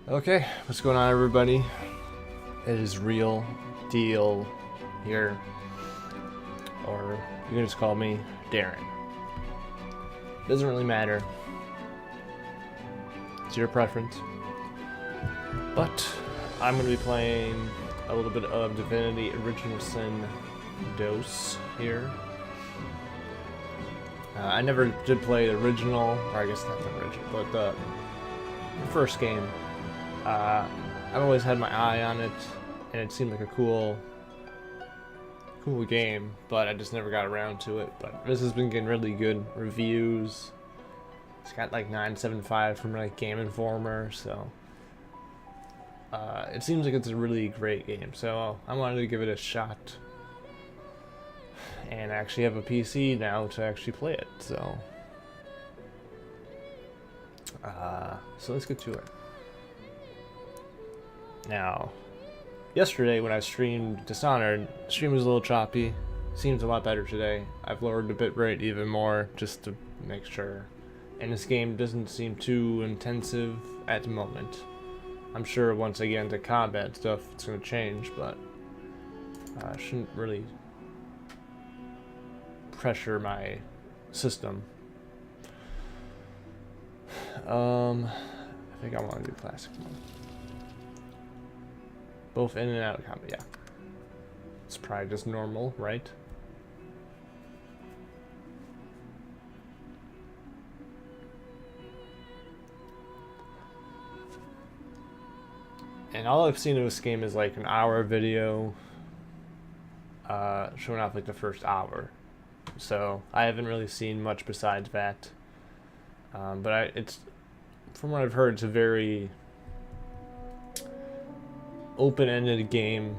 Okay, what's going on, everybody? It is RealDL here, or you can just call me Darren. Doesn't really matter. It's your preference. But I'm going to be playing a little bit of Divinity Original Sin Dose here. I never did play the original, or I guess not the original, but the first game. I've always had my eye on it, and it seemed like a cool game, but I just never got around to it. But this has been getting really good reviews. It's got like 9.75 from like Game Informer, so it seems like it's a really great game. So I wanted to give it a shot, and I actually have a PC now to actually play it. So let's get to it. Now, yesterday when I streamed Dishonored, the stream was a little choppy. Seems a lot better today. I've lowered the bitrate even more just to make sure. And this game doesn't seem too intensive at the moment. I'm sure once I get into combat stuff it's going to change, but I shouldn't really pressure my system. I think I want to do classic mode. Both in and out of combat, yeah. It's probably just normal, right? And all I've seen of this game is like an hour video showing off like the first hour. So I haven't really seen much besides that. But it's, from what I've heard, it's a very open-ended game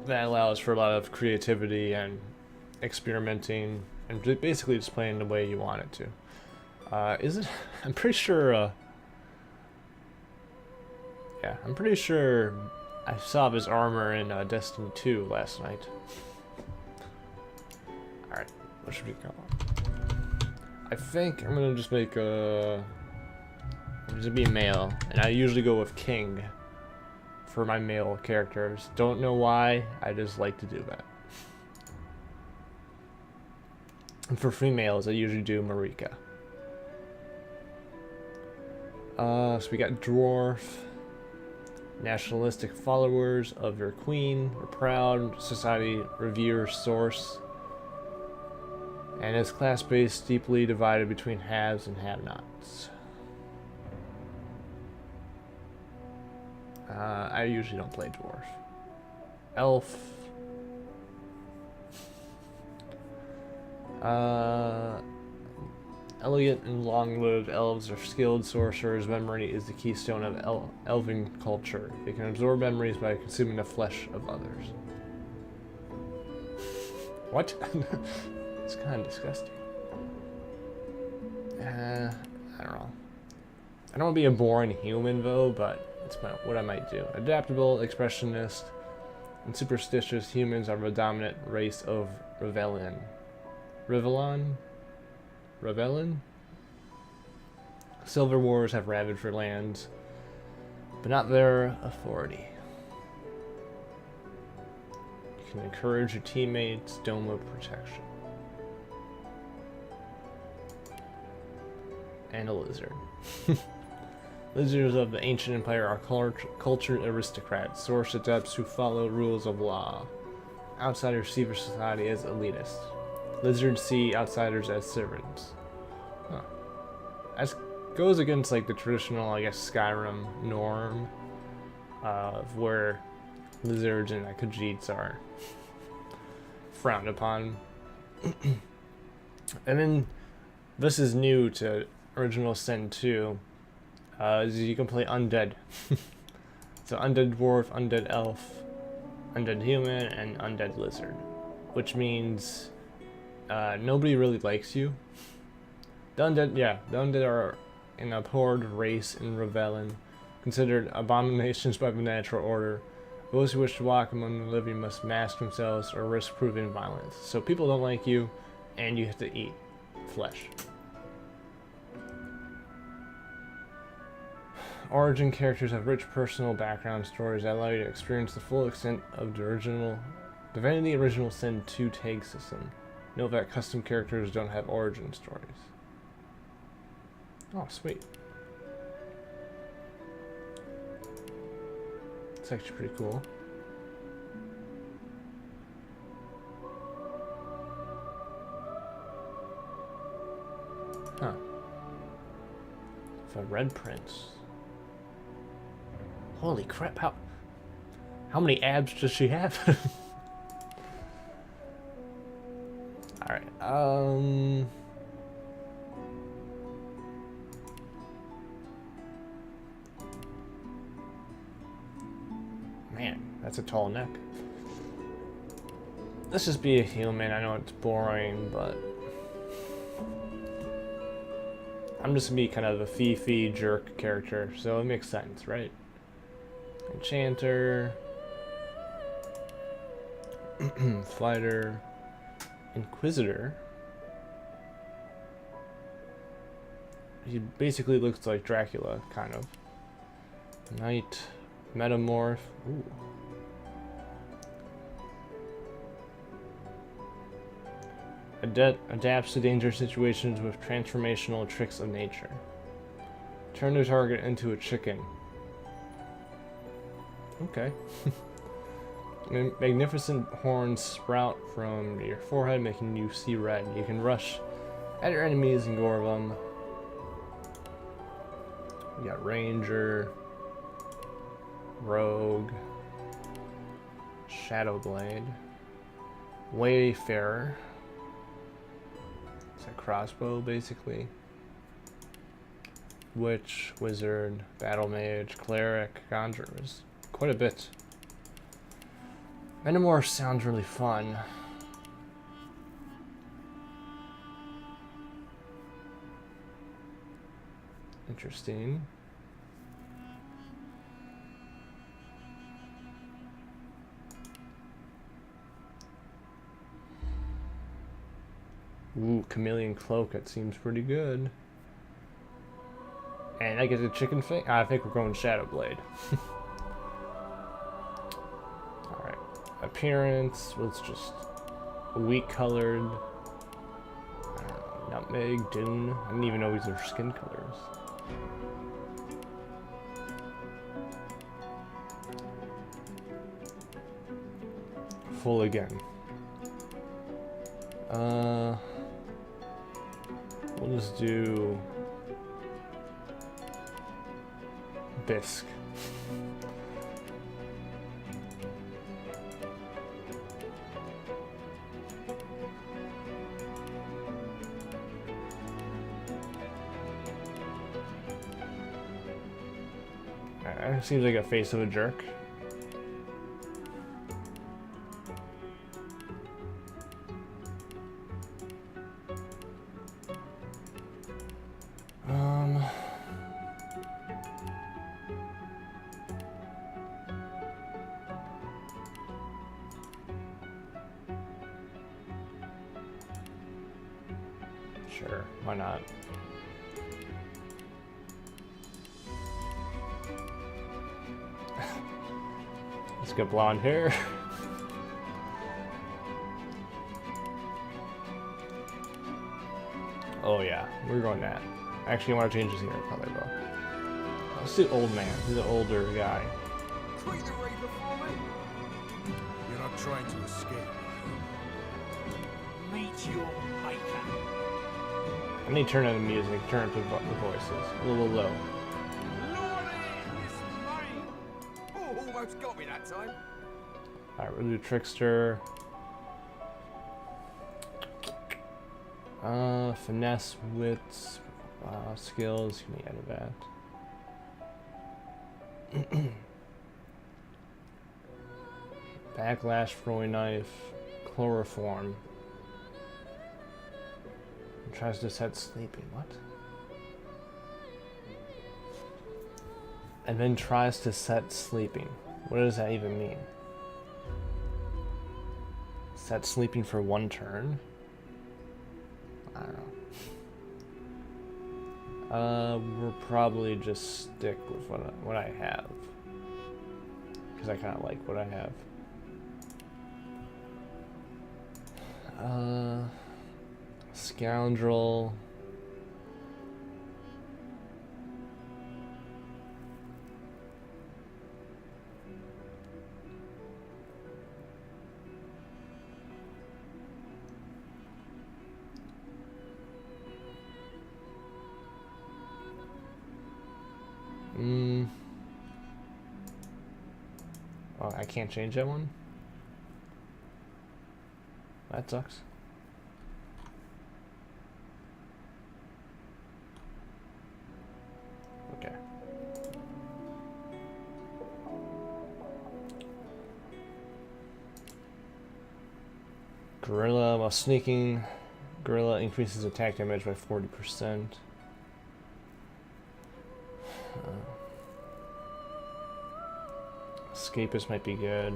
that allows for a lot of creativity and experimenting and basically just playing the way you want it to. Is it? I'm pretty sure. Yeah, I'm pretty sure I saw his armor in Destiny 2 last night. All right, what should we go on? I think I'm gonna just make a. Just be a male, and I usually go with King for my male characters. Don't know why, I just like to do that. And for females, I usually do Marika. So we got Dwarf. Nationalistic followers of your queen are proud. Society revere source. And it's class-based, deeply divided between haves and have-nots. I usually don't play dwarf. Elf. Elegant and long-lived elves are skilled sorcerers. Memory is the keystone of elven culture. They can absorb memories by consuming the flesh of others. What? It's kind of disgusting. I don't know. I don't want to be a boring human though, but that's what I might do. Adaptable, expressionist, and superstitious humans are the dominant race of Revelin. Revelin? Silver wars have ravaged their lands, but not their authority. You can encourage your teammates, dome of protection. And a lizard. Lizards of the ancient empire are cultured aristocrats, source adepts who follow rules of law. Outsiders see their society as elitist. Lizards see outsiders as servants. Huh. That goes against like the traditional, I guess, Skyrim norm of where lizards and Khajiits are frowned upon. And then this is new to Original Sin 2. You can play undead. So undead dwarf, undead elf, undead human, and undead lizard. Which means nobody really likes you. The undead are an abhorred race in Revelin, considered abominations by the natural order. Those who wish to walk among the living must mask themselves or risk proving violence. So people don't like you, and you have to eat flesh. Origin characters have rich personal background stories that allow you to experience the full extent of the original Divinity Original Sin 2 tag system. Note that custom characters don't have origin stories. Oh, sweet. It's actually pretty cool. Huh. The Red Prince. Holy crap, how many abs does she have? Alright, man, that's a tall neck. Let's just be a human. I know it's boring, but I'm just gonna be kind of a fee jerk character, so it makes sense, right? Enchanter, fighter, Inquisitor. He basically looks like Dracula, kind of. Knight, Metamorph. Ooh. Adapts to dangerous situations with transformational tricks of nature. Turn the target into a chicken. Okay. Magnificent horns sprout from your forehead, making you see red. You can rush at your enemies and gore them. You got Ranger, Rogue, Shadowblade, Wayfarer. It's a crossbow, basically. Witch, Wizard, Battle Mage, Cleric, Conjurers. Quite a bit. Metamorph sounds really fun. Interesting. Ooh, Chameleon Cloak, that seems pretty good. And I get the chicken thing? I think we're going Shadowblade. Alright. Appearance, let's just wheat colored. I don't know, nutmeg, dune. I didn't even know these are skin colors. Full again. We'll just do bisque. Seems like a face of a jerk. Sure, why not? Let's get blonde hair. Oh yeah, we're going that. Actually, I want to change his hair color though. Let's do old man. He's an older guy. Tweet the Reaper for me. You're not trying to escape. Meet your maker. I need to turn on the music, turn up the voices. A little low. Almost got me that time. Alright, we'll do Trickster. Finesse, wits, skills. Can we edit that? Backlash, throwing knife, chloroform. Tries to set sleeping. What? And then tries to set sleeping. What does that even mean? Set sleeping for one turn? I don't know. We'll probably just stick with what I have. Because I kind of like what I have. Scoundrel. Oh, I can't change that one? That sucks. Okay. Gorilla, while sneaking, Gorilla increases attack damage by 40%. Escapist might be good.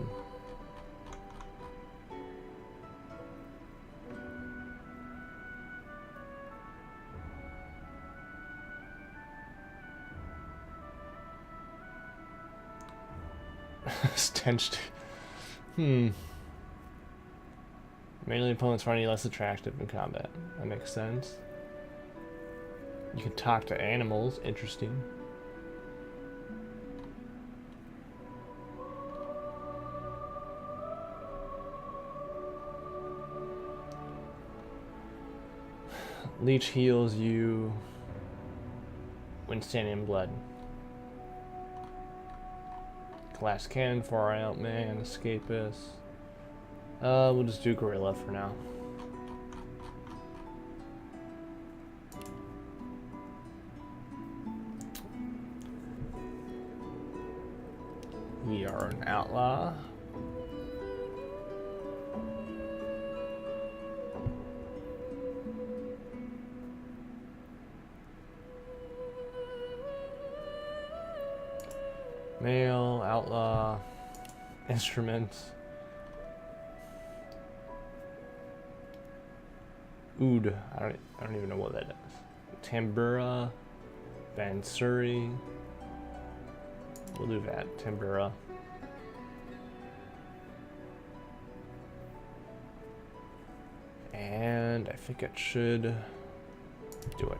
Stenched. Melee opponents find you less attractive in combat. That makes sense. You can talk to animals. Interesting. Leech heals you when standing in blood. Glass cannon, 4 out man, escapist. We'll just do gorilla for now. We are an outlaw. Male, outlaw, instruments. Oud, I don't even know what that is. Tambura, Bansuri. We'll do that, Tambura. And I think it should do it.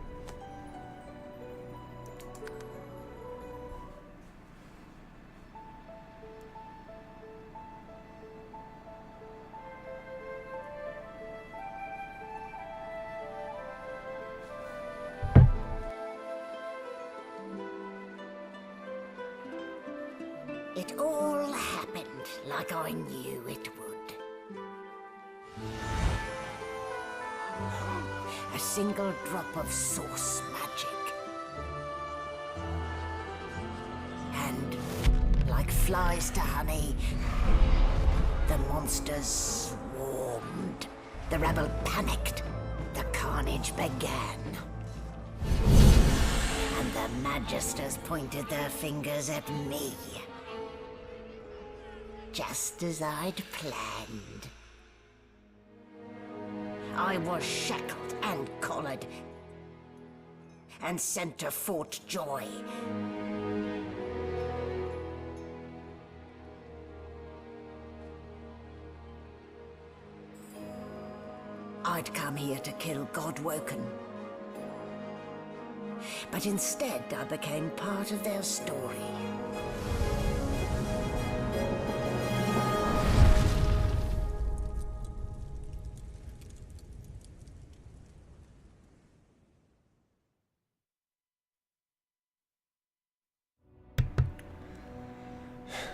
It all happened like I knew it would. A single drop of source magic. And, like flies to honey, the monsters swarmed. The rebel panicked. The carnage began. And the magisters pointed their fingers at me. Just as I'd planned. I was shackled and collared and sent to Fort Joy. I'd come here to kill Godwoken. But instead I became part of their story.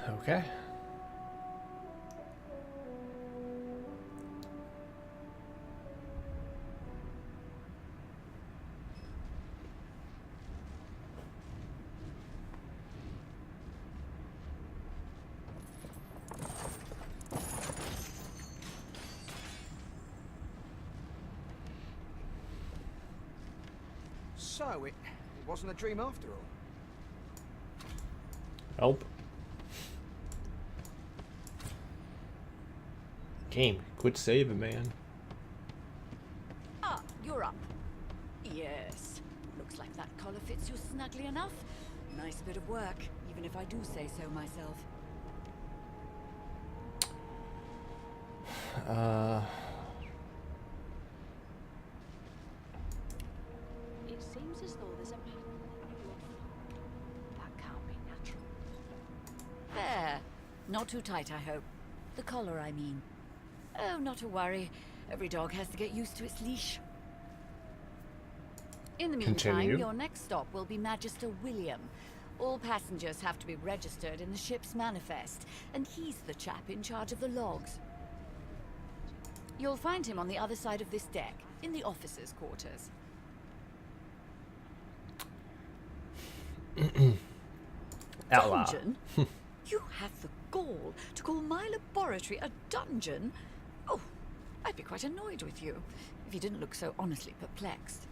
Okay. So, it wasn't a dream after all. Help. Game, quit saving, man. Ah, you're up. Yes. Looks like That collar fits you snugly enough. Nice bit of work, even if I do say so myself. It seems as though there's a pattern in the blood flow. That can't be natural. There. Not too tight, I hope. The collar, I mean. Oh, not to worry. Every dog has to get used to its leash. In the meantime, Continue. your next stop will be Magister William. All passengers have to be registered in the ship's manifest, and he's the chap in charge of the logs. You'll find him on the other side of this deck, in the officers' quarters. Out loud. Dungeon? You have the gall to call my laboratory a dungeon? Oh, I'd be quite annoyed with you if you didn't look so honestly perplexed.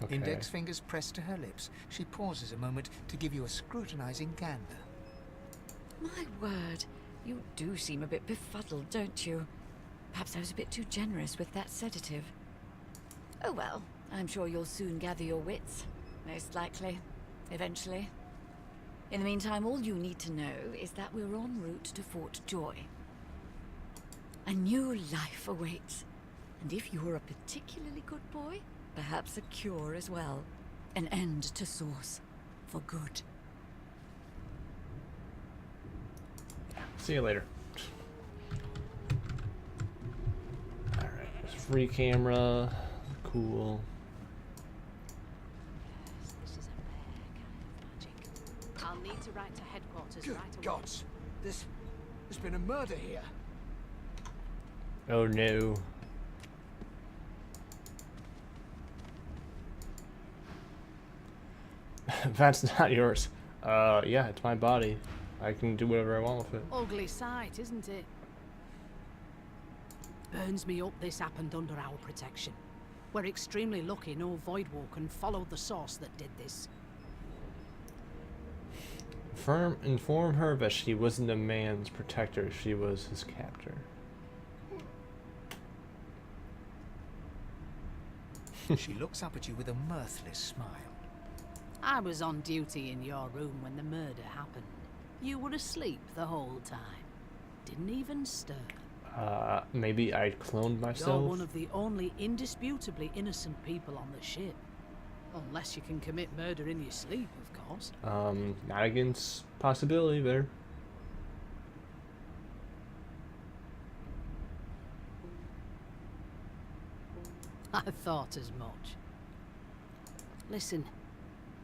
Okay. Index fingers pressed to her lips, she pauses a moment to give you a scrutinizing gander. My word, you do seem a bit befuddled, don't you? Perhaps I was a bit too generous with that sedative. Oh well, I'm sure you'll soon gather your wits. Most likely. Eventually. In the meantime, all you need to know is that we're en route to Fort Joy. A new life awaits. And if you're a particularly good boy, perhaps a cure as well. An end to Source. For good. See you later. Alright, free camera. Cool. Yes, this is a rare kind of magic. I'll need to write to headquarters Good right away. gods. There's been a murder here. Oh no. That's not yours. Yeah, it's my body. I can do whatever I want with it. Ugly sight, isn't it? Burns me up this happened under our protection. We're extremely lucky no Voidwalker followed the source that did this. Inform her that she wasn't a man's protector, she was his captor. She looks up at you with a mirthless smile. I was on duty in your room when the murder happened. You were asleep the whole time. Didn't even stir. Maybe I cloned You're myself? one of the only indisputably innocent people on the ship. Unless you can commit murder in your sleep, of course. Not against possibility there. I thought as much. Listen,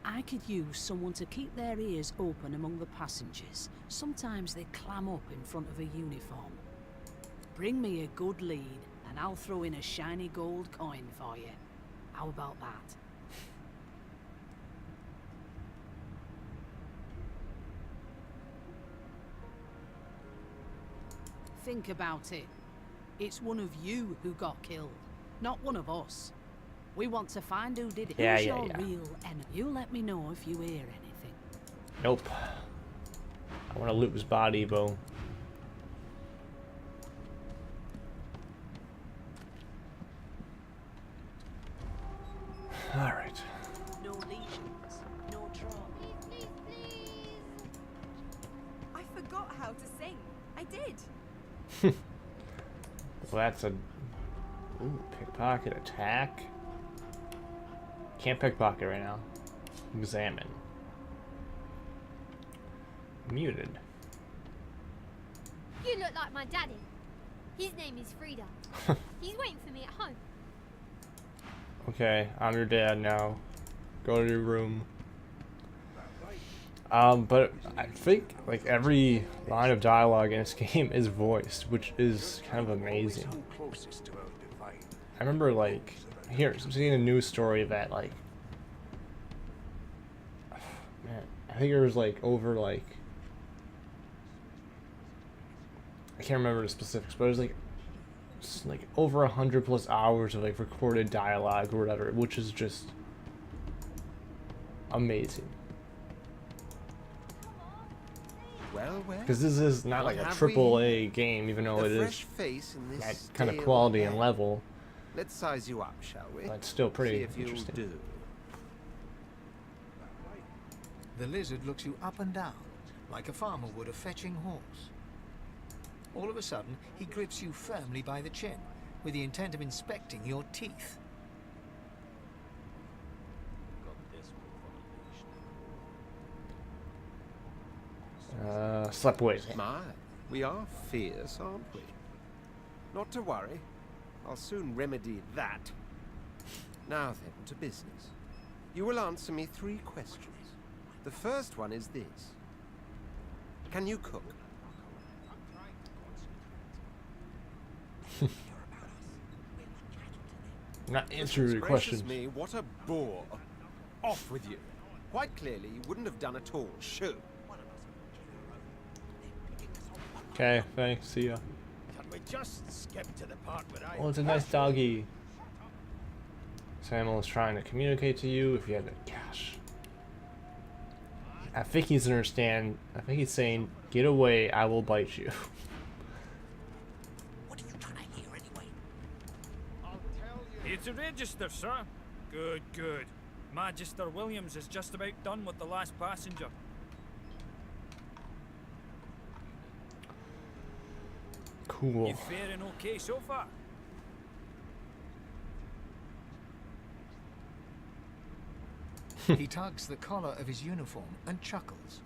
I could use someone to keep their ears open among the passengers. Sometimes they clam up in front of a uniform. Bring me a good lead, and I'll throw in a shiny gold coin for you. How about that? Think about it. It's one of you who got killed, not one of us. We want to find who did it. Yeah, Who's yeah, your yeah. real enemy? You let me know if you hear anything. Nope. I want to loot his body, Bo. Alright. No lesions, no trauma. Please, please, please. I forgot how to sing. I did. Well, that's a... Ooh, pickpocket attack. Can't pickpocket right now. Examine. Muted. You look like my daddy. His name is Frida. He's waiting for me at home. Okay, I'm your dad now. Go to your room. But I think like every line of dialogue in this game is voiced, which is kind of amazing. Closest to our divine. I remember like seeing a news story that like man, I think it was like over like I can't remember the specifics, but it was like over 100+ hours of like recorded dialogue or whatever, which is just amazing. Well, Because this is not like a AAA game, even though it is that kind of quality and level. Let's size you up, shall we? But it's still pretty See if you'll interesting. do. The lizard looks you up and down, like a farmer would a fetching horse. All of a sudden, he grips you firmly by the chin, with the intent of inspecting your teeth. Slap away. My, we are fierce, aren't we? Not to worry. I'll soon remedy that. Now then, to business. You will answer me 3 questions. The first one is this. Can you cook? Not answering your question. Me, what a bore. Off with you. Quite clearly, you wouldn't have done at all. Shoo. Okay, thanks. See ya. Can we just skip to the part where I... Oh, it's a nice doggy. Samuel is trying to communicate to you. If you had to, gosh. I think he's understand. I think he's saying, "Get away! I will bite you." What are you trying to hear anyway? I'll tell you. It's a register, sir. Good, good. Magister Williams is just about done with the last passenger. Cool. You faring okay so far? He tugs the collar of his uniform and chuckles.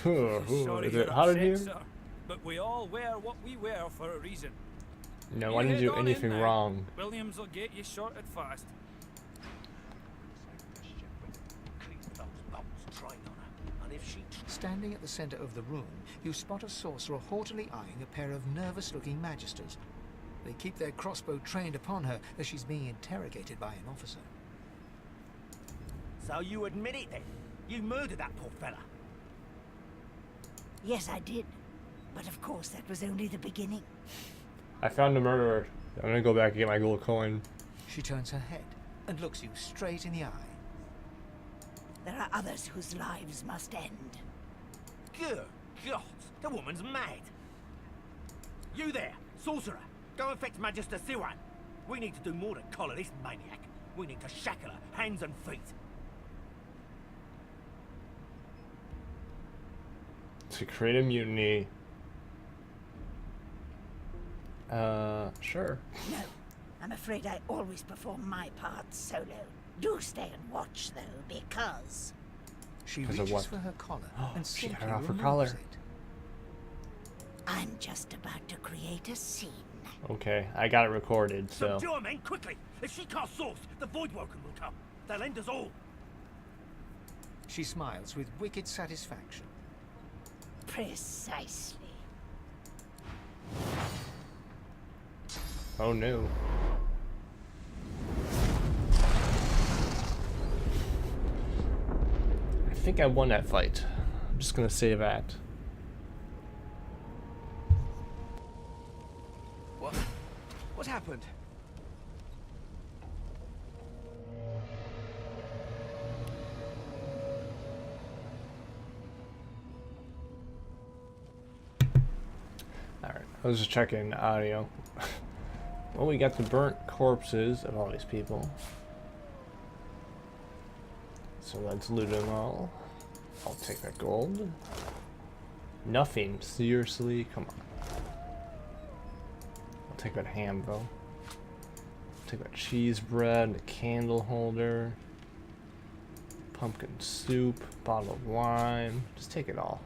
Sorry Is you're it hot in upset, here? sir, but we all wear what we wear for a reason. No, You I didn't head do on in anything now. wrong. Williams will get you sorted fast. Standing at the center of the room, you spot a sorcerer haughtily eyeing a pair of nervous-looking magisters. They keep their crossbow trained upon her as she's being interrogated by an officer. So you admit it then? You murdered that poor fella? Yes, I did. But of course, that was only the beginning. I found the murderer. I'm gonna go back and get my gold coin. She turns her head and looks you straight in the eye. There are others whose lives must end. Good God, the woman's mad. You there, sorcerer, go and fetch Magister Siwan. We need to do more than collar this maniac. We need to shackle her, hands and feet. To create a mutiny. Sure. No, I'm afraid I always perform my part solo. Do stay and watch, though, because... She Because of reaches what? for her collar and she got simply it off her removes collar. it. I'm just about to create a scene. Okay, I got it recorded, so. Subdue her, men, quickly! If she casts source, the Voidwoken will come. They'll end us all. She smiles with wicked satisfaction. Precisely. Oh no. I think I won that fight. I'm just gonna say that. What happened? Alright, I was just checking audio. Well, we got the burnt corpses of all these people. So let's loot them all. I'll take that gold. Nothing, seriously? Come on. I'll take that ham though. Take that cheese bread, the candle holder, pumpkin soup, bottle of wine. Just take it all.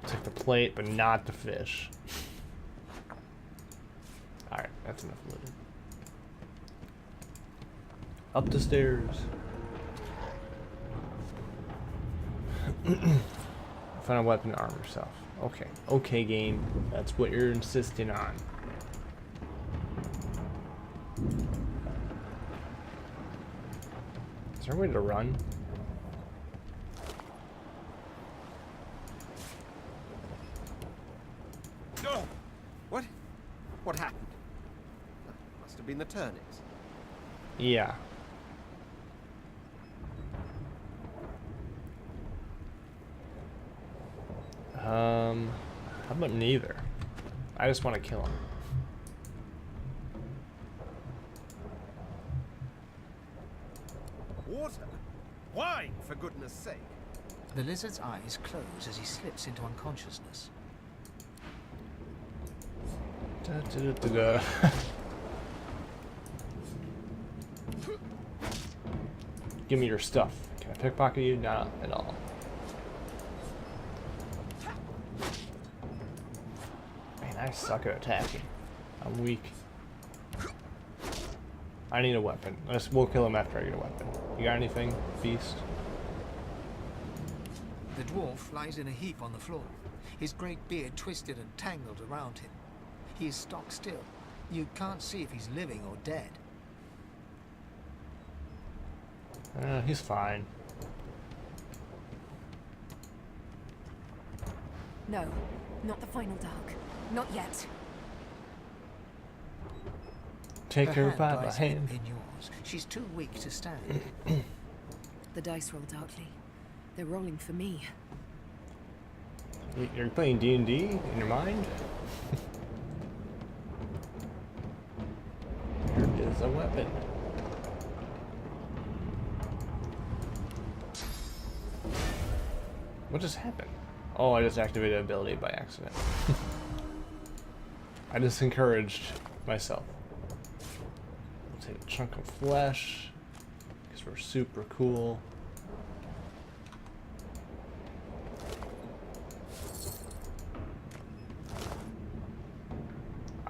Take the plate, but not the fish. Alright, that's enough looting. Up the stairs. Find a weapon to arm yourself. Okay. Okay, game. That's what you're insisting on. Is there a way to run? Oh! What? What happened? Must have been the turnips. Yeah. How about neither? I just want to kill him. Water? Wine, for goodness sake. The lizard's eyes close as he slips into unconsciousness. Da, da, da, da, da. Give me your stuff. Can I pickpocket you? Not at all. Man, I suck at attacking. I'm weak. I need a weapon. We'll kill him after I get a weapon. You got anything, beast? The dwarf lies in a heap on the floor, his great beard twisted and tangled around him. He is stock still. You can't see if he's living or dead. He's fine. No, not the final dark. Not yet. Take her hand by the lies hand. in yours. She's too weak to stand. The dice roll darkly. They're rolling for me. You're playing D&D in your mind? Here is a weapon. What just happened? Oh, I just activated an ability by accident. I just encouraged myself. We'll take a chunk of flesh, because we're super cool.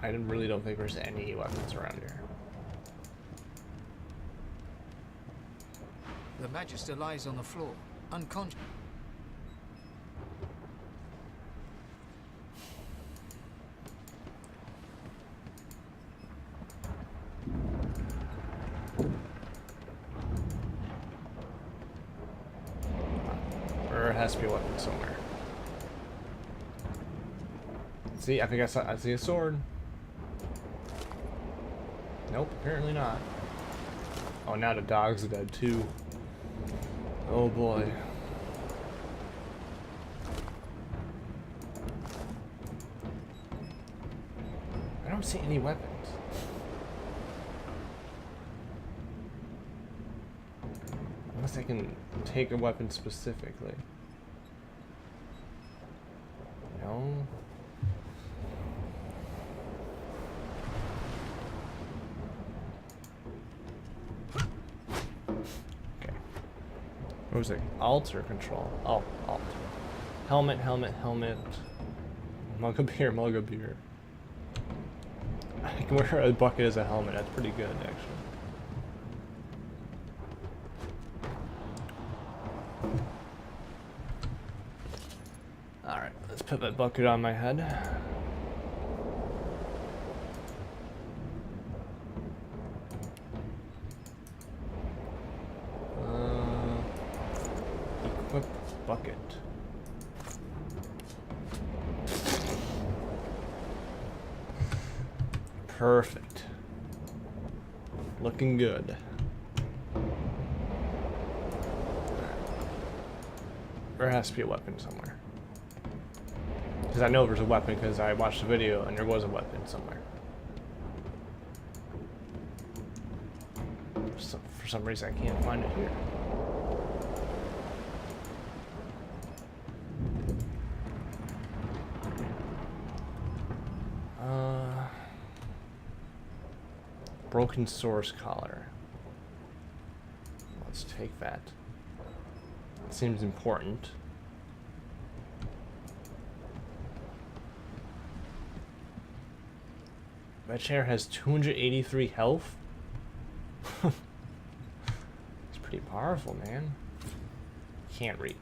I really don't think there's any weapons around here. The Magister lies on the floor, unconscious. There has to be a weapon somewhere. See, I think I see a sword. Nope, apparently not. Oh, now the dog's dead too. Oh boy. I don't see any weapons. Unless I can take a weapon specifically. No. What was it? Alt or control? Oh, alt. Helmet, helmet, helmet. Mug of beer, mug of beer. I can wear a bucket as a helmet. That's pretty good, actually. Alright, let's put that bucket on my head. Equip bucket. Perfect. Looking good. There has to be a weapon somewhere. Because I know there's a weapon because I watched the video and there was a weapon somewhere. For some reason I can't find it here. Broken source collar. Let's take that. It seems important. My chair has 283 health. It's pretty powerful, man. Can't reach.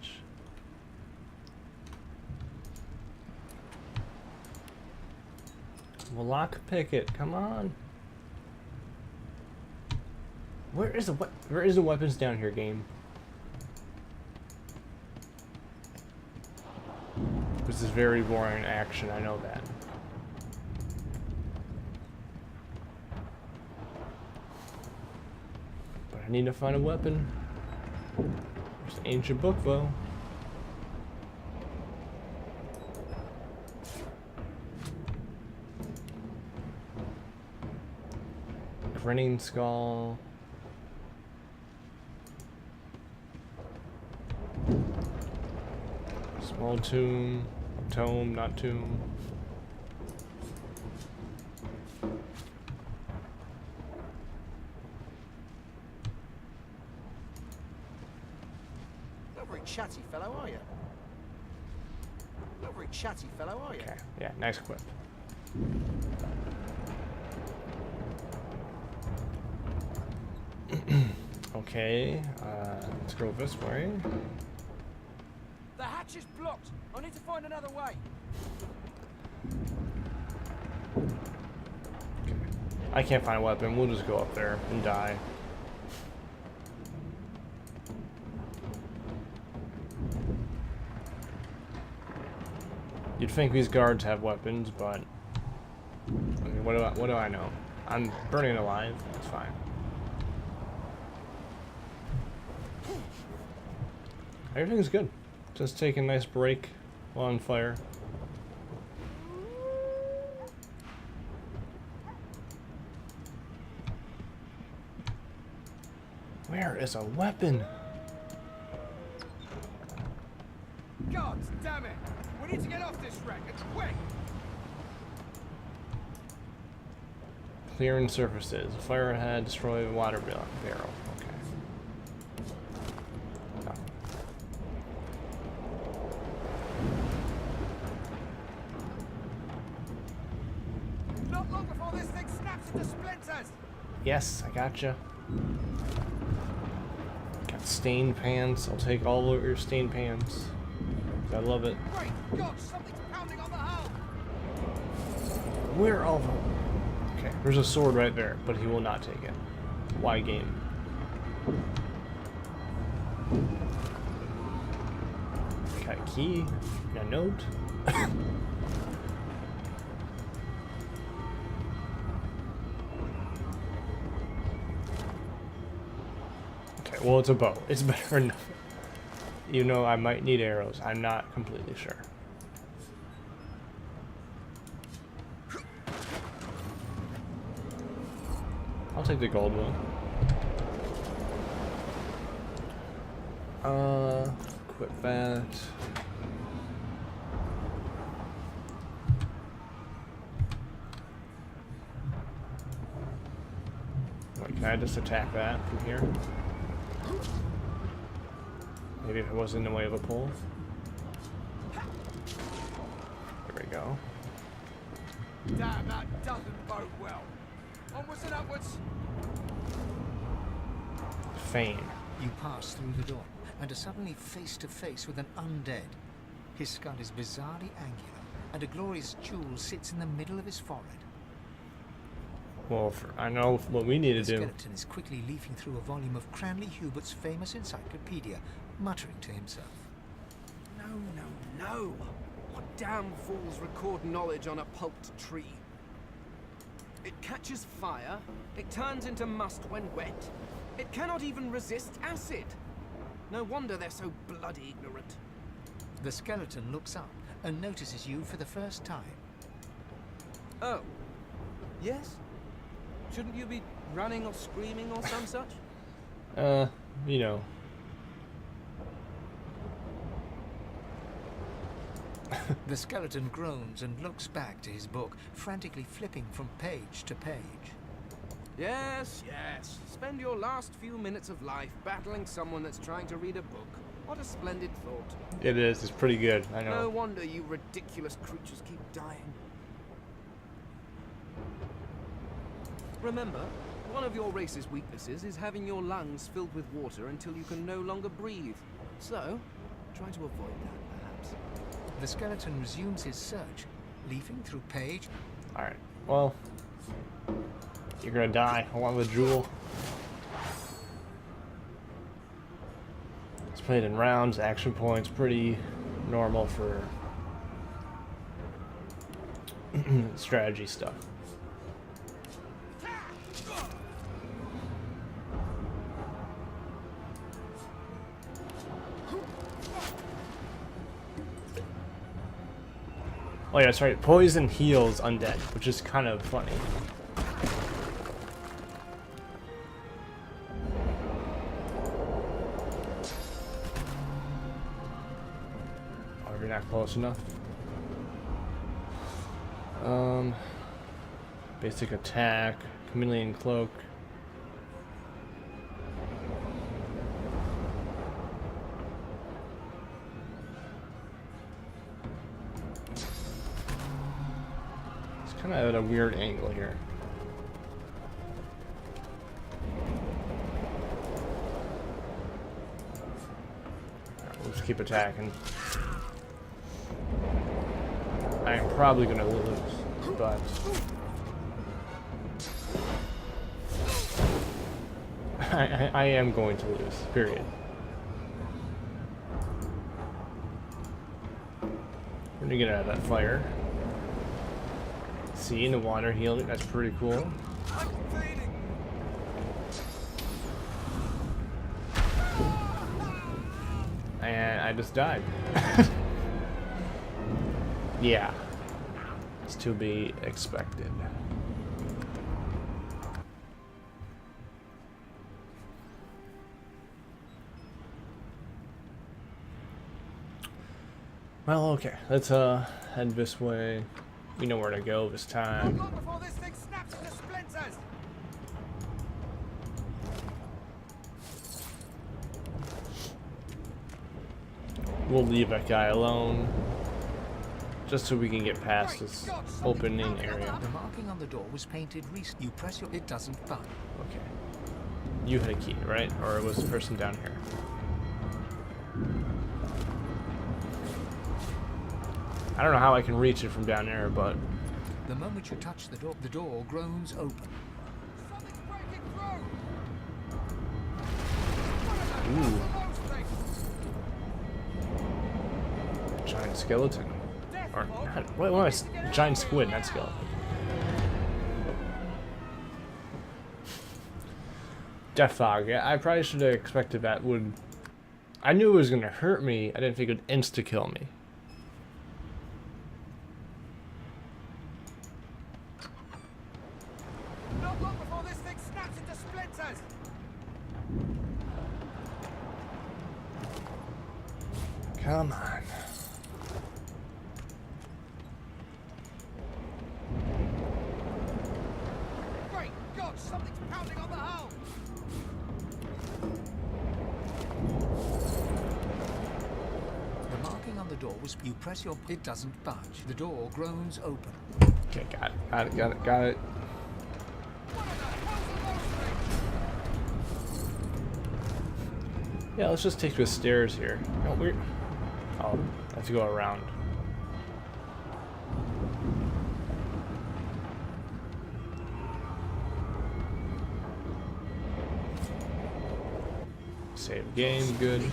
Well, lockpick it. Come on. Where is the weapons down here, game? This is very boring action, I know that. But I need to find a weapon. There's an ancient book, though. Grinning skull. Small tomb, tome, not tomb. Not very chatty fellow, are you? Not very chatty fellow, are you? Okay, yeah, nice quip. Okay, let's go this way. The hatch is blocked. I need to find another way. I can't find a weapon. We'll just go up there and die. You'd think these guards have weapons, but I mean, what do I know? I'm burning alive. That's fine. Everything's good. Just take a nice break while on fire. Where is a weapon? God damn it! We need to get off this wreck, and quick! Clearing surfaces. Fire ahead, destroy the water barrel. Okay. Nothing. Not long before this thing snaps into splinters! Yes, I gotcha. Got stained pants. I'll take all of your stained pants. I love it. Great God, something's pounding on the hull! Where are all of them? Okay, there's a sword right there, but he will not take it. Why game? Got a key, got a note. Okay, well, it's a bow. It's better than nothing. You know, I might need arrows. I'm not completely sure. I'll take the gold one. Equip that. Wait, can I just attack that from here? Maybe if it wasn't in the way of a pole. There we go. Damn, that doesn't bode well. Onwards and upwards. Fame. You pass through the door and are suddenly face to face with an undead. His skull is bizarrely angular, and a glorious jewel sits in the middle of his forehead. Well, I know what we need to The do. skeleton is quickly leafing through a volume of Cranley Hubert's famous encyclopedia, muttering to himself. No, no, no! What damn fools record knowledge on a pulped tree? It catches fire, it turns into must when wet. It cannot even resist acid. No wonder they're so bloody ignorant. The skeleton looks up and notices you for the first time. Oh. Yes? Shouldn't you be running or screaming or some such? You know. The skeleton groans and looks back to his book, frantically flipping from page to page. Yes, yes. Spend your last few minutes of life battling someone that's trying to read a book. What a splendid thought. It is. It's pretty good. I know. No wonder you ridiculous creatures keep dying. Remember, one of your race's weaknesses is having your lungs filled with water until you can no longer breathe. So, try to avoid that, perhaps. The skeleton resumes his search, leafing through page. Alright. Well, you're gonna die. I want the jewel. It's played in rounds, action points, pretty normal for strategy stuff. Oh yeah, that's right. Poison heals undead, which is kind of funny. Maybe not close enough. Basic attack, chameleon cloak. It's kind of at a weird angle here. We'll just keep attacking. I am probably gonna lose, but I am going to lose, period. We're gonna get out of that fire. See, in the water healing, that's pretty cool. And I just died. Yeah, it's to be expected. Well, okay, let's head this way. We know where to go this time. Not long before this thing snaps into splinters. We'll leave that guy alone, just so we can get past this opening area. The marking on the door was painted recently. You press your... It doesn't budge. Okay. You had a key, right? Or it was the person down here? I don't know how I can reach it from down there, but... The moment you touch the door groans open. Something's breaking through. Ooh. Those things. Giant skeleton. Or, what am I? Giant squid, not skeleton. Death fog. Yeah, I probably should have expected that would... I knew it was going to hurt me. I didn't think it would insta-kill me. Not long before this thing snaps into splinters. Come on. Great God, something's pounding on the hull. The marking on the door was... You press your... It doesn't budge. The door groans open. Okay, got it. Yeah, let's just take the stairs here. Oh, weird. Oh, I have to go around. Save game, good.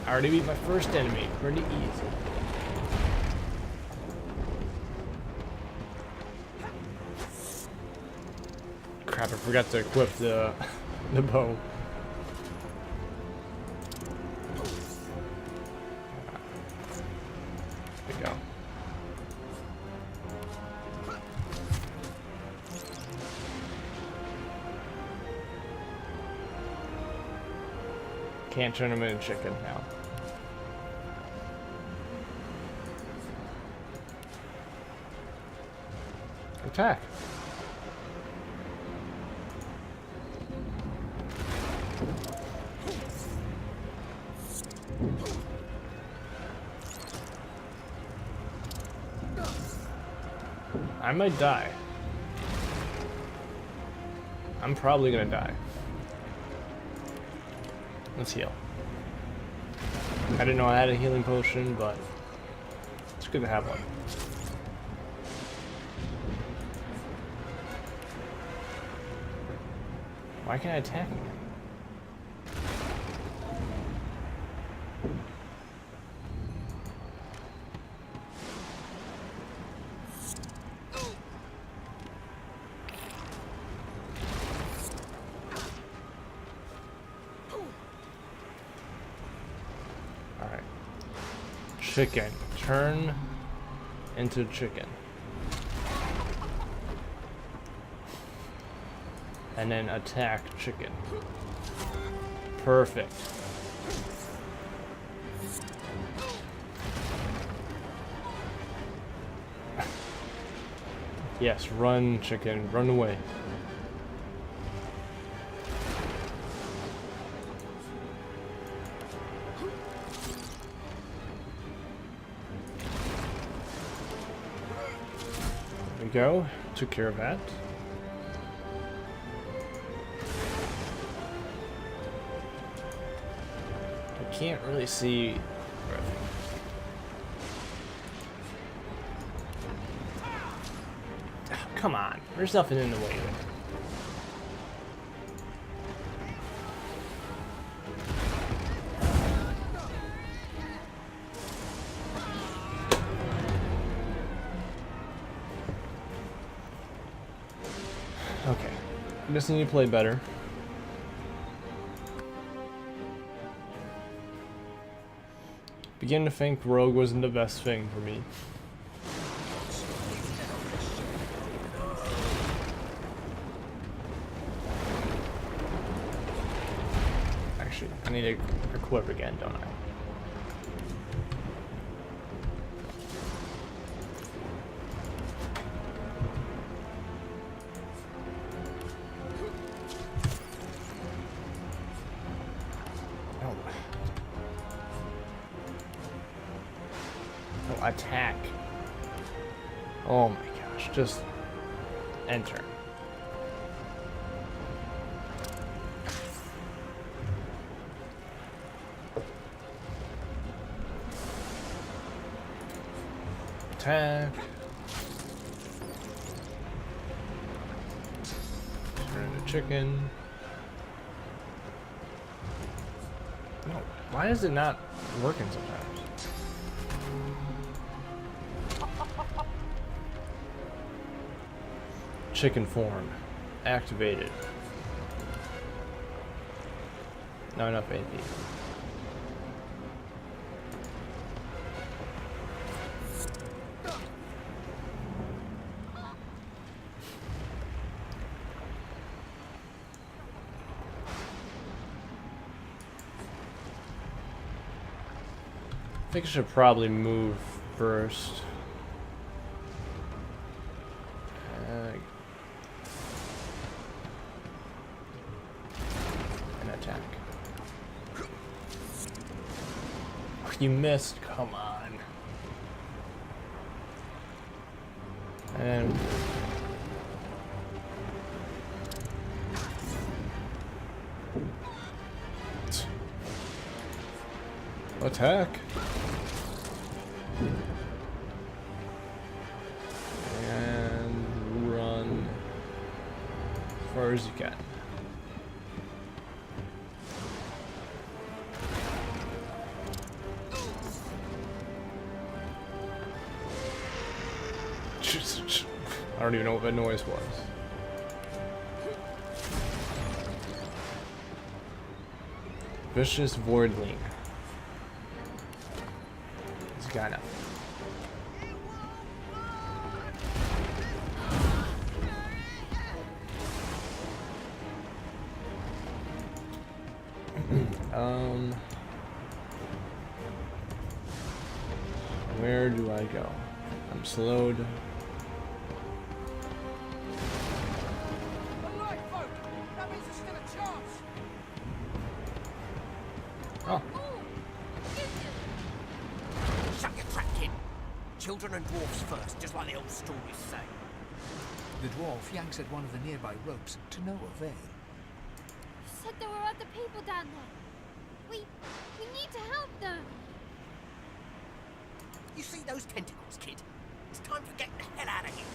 I already beat my first enemy, pretty easy. Crap, I forgot to equip the bow. There we go. Can't turn him into chicken now. Attack. I might die. I'm probably gonna die. Let's heal. I didn't know I had a healing potion, but it's good to have one. Why can't I attack him? Alright. Chicken. Turn into chicken. And then attack chicken. Perfect. Yes, run, chicken, run away. There we go. Took care of that. I can't really see. Oh, come on, there's nothing in the way of it. Okay, I just need to play better. Begin to think Rogue wasn't the best thing for me. Actually, I need to equip again, don't I? Attack. Oh my gosh, just enter. Attack. Turn into chicken. No, why is it not working sometimes? Chicken form activated. Not enough AP. I think I should probably move first. You missed, come on. And attack. And run as far as you can. I don't even know what that noise was. Vicious Voidling. He's got it. Where do I go? I'm slowed. Children and dwarfs first, just like the old stories say. The dwarf yanks at one of the nearby ropes to no avail. You said there were other people down there. We need to help them. You see those tentacles, kid? It's time for getting the hell out of here.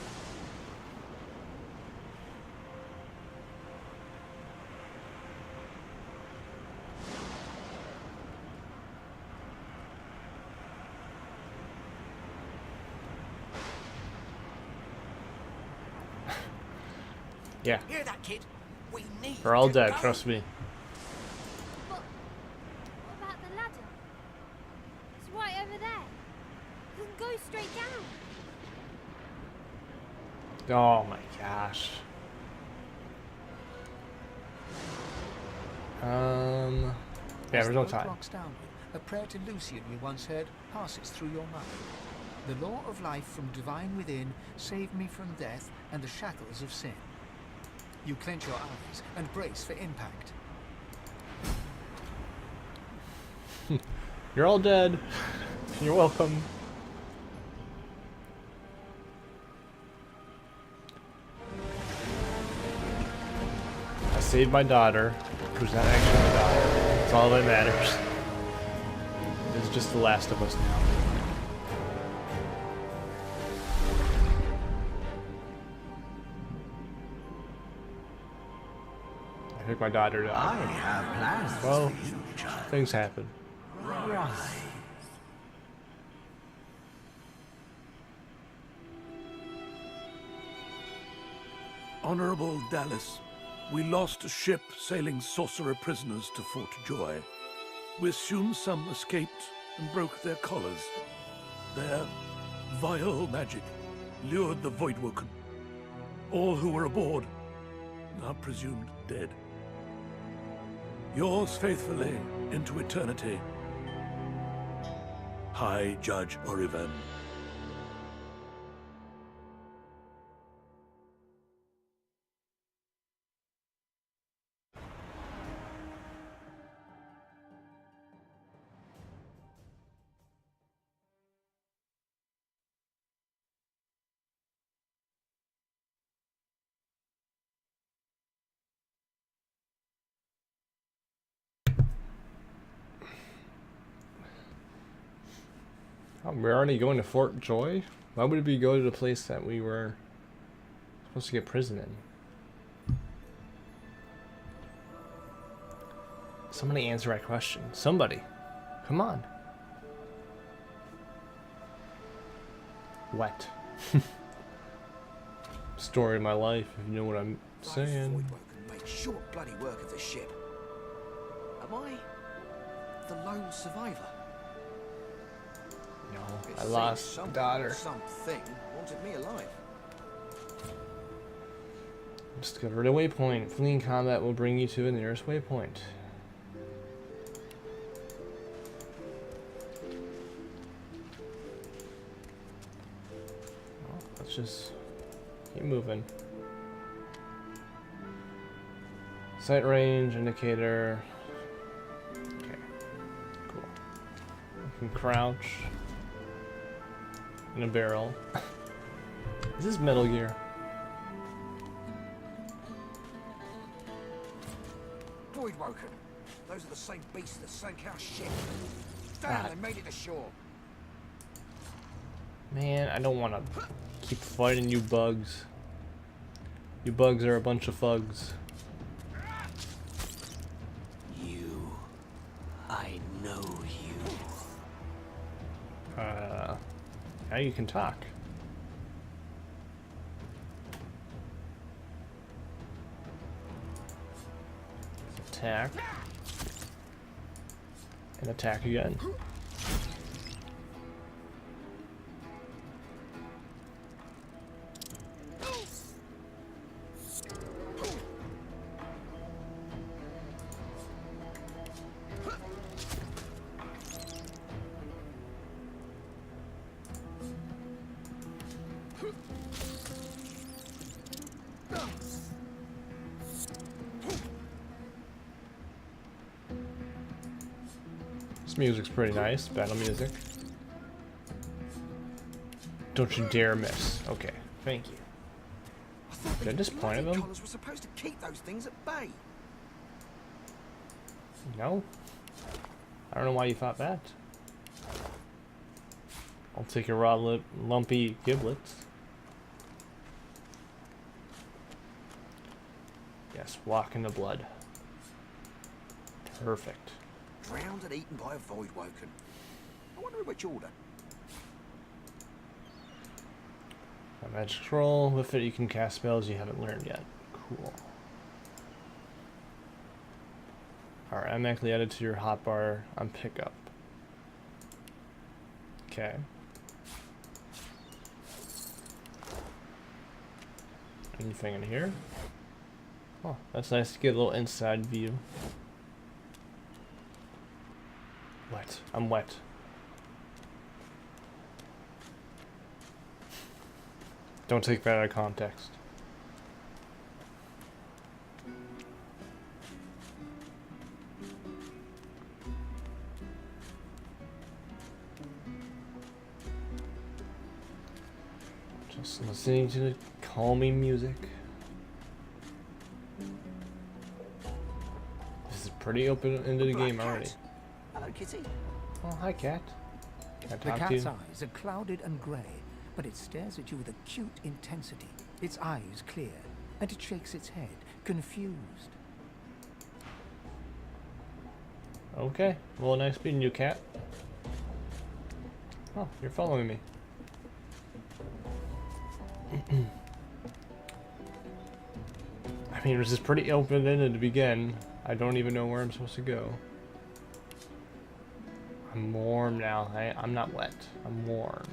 Yeah. Hear that, kid? We need We're all to dead, go. trust me. What about the ladder? It's right over there. You can go straight down. Oh my gosh. Yeah, there's no time. Rocks downward, a prayer to Lucian you once heard passes through your mind. The law of life from divine within, save me from death, and the shackles of sin. You clench your eyes and brace for impact. You're all dead. You're welcome. I saved my daughter, who's not actually my daughter. That's all that matters. It's just the last of us now. I think my daughter died. I have plans Well, for you, child. things happen. Rise. Honorable Dallas, we lost a ship sailing sorcerer prisoners to Fort Joy. We assume some escaped and broke their collars. Their vile magic lured the Voidwoken. All who were aboard are presumed dead. Yours faithfully into eternity, High Judge Oriven. Oh, we're already going to Fort Joy? Why would we go to the place that we were supposed to get prison in? Somebody answer that question. Somebody. Come on. What? Story of my life, if you know what I'm saying. Voidwoken made short bloody work of the ship. Am I the lone survivor? No, It I seems lost someone, daughter. Something wanted me alive. Discovered a waypoint. Fleeing combat will bring you to the nearest waypoint. Well, let's just keep moving. Sight range indicator. Okay, cool. I can crouch in a barrel. Is this Metal Gear? Voidwoken. Those are the same beasts that sank our ship. Damn, they made it ashore. Man, I don't want to keep fighting you bugs. You bugs are a bunch of thugs. You. I know you. Now you can talk. Attack. And attack again. Music's pretty nice, battle music. Don't you dare miss. Okay, thank you. Did I disappoint them? Collars were supposed to keep those things at bay. No. I don't know why you thought that. I'll take your raw lumpy giblets. Yes, walk in the blood. Perfect. Drowned and eaten by a Voidwoken. I wonder in which order. A magic scroll. With it you can cast spells you haven't learned yet. Cool. Alright, I'm actually added to your hotbar on pickup. Okay. Anything in here? Oh, that's nice to get a little inside view. Wet. I'm wet. Don't take that out of context. Just listening to the calming music. This is pretty open into the game already. Hello, kitty. Oh, hi, cat. Can I The talk to cat's you? eyes are clouded and grey, but it stares at you with acute intensity. Its eyes clear, and it shakes its head, confused. Okay. Well, nice meeting you, cat. Oh, you're following me. I mean, this is pretty open-ended to begin. I don't even know where I'm supposed to go. I'm warm now. I'm not wet. I'm warm.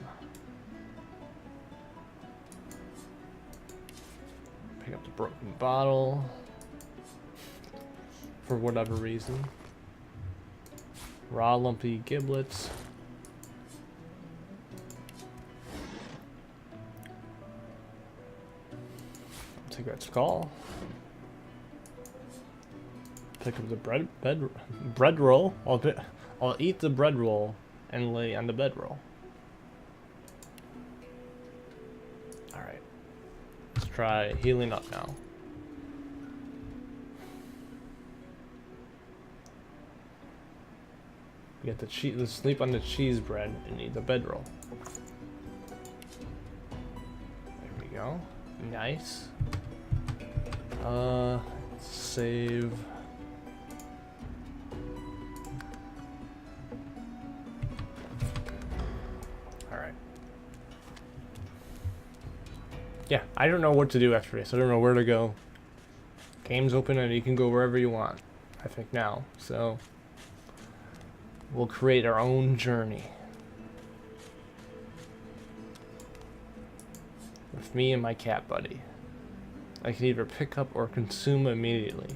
Pick up the broken bottle. For whatever reason. Raw lumpy giblets. Take that skull. Pick up the bread roll. I'll eat the bread roll and lay on the bedroll. Alright. Let's try healing up now. You get the sleep on the cheese bread and eat the bedroll. There we go. Nice. Save. Alright. Yeah, I don't know what to do after this. I don't know where to go. Game's open and you can go wherever you want, I think now. So, we'll create our own journey. With me and my cat buddy. I can either pick up or consume immediately.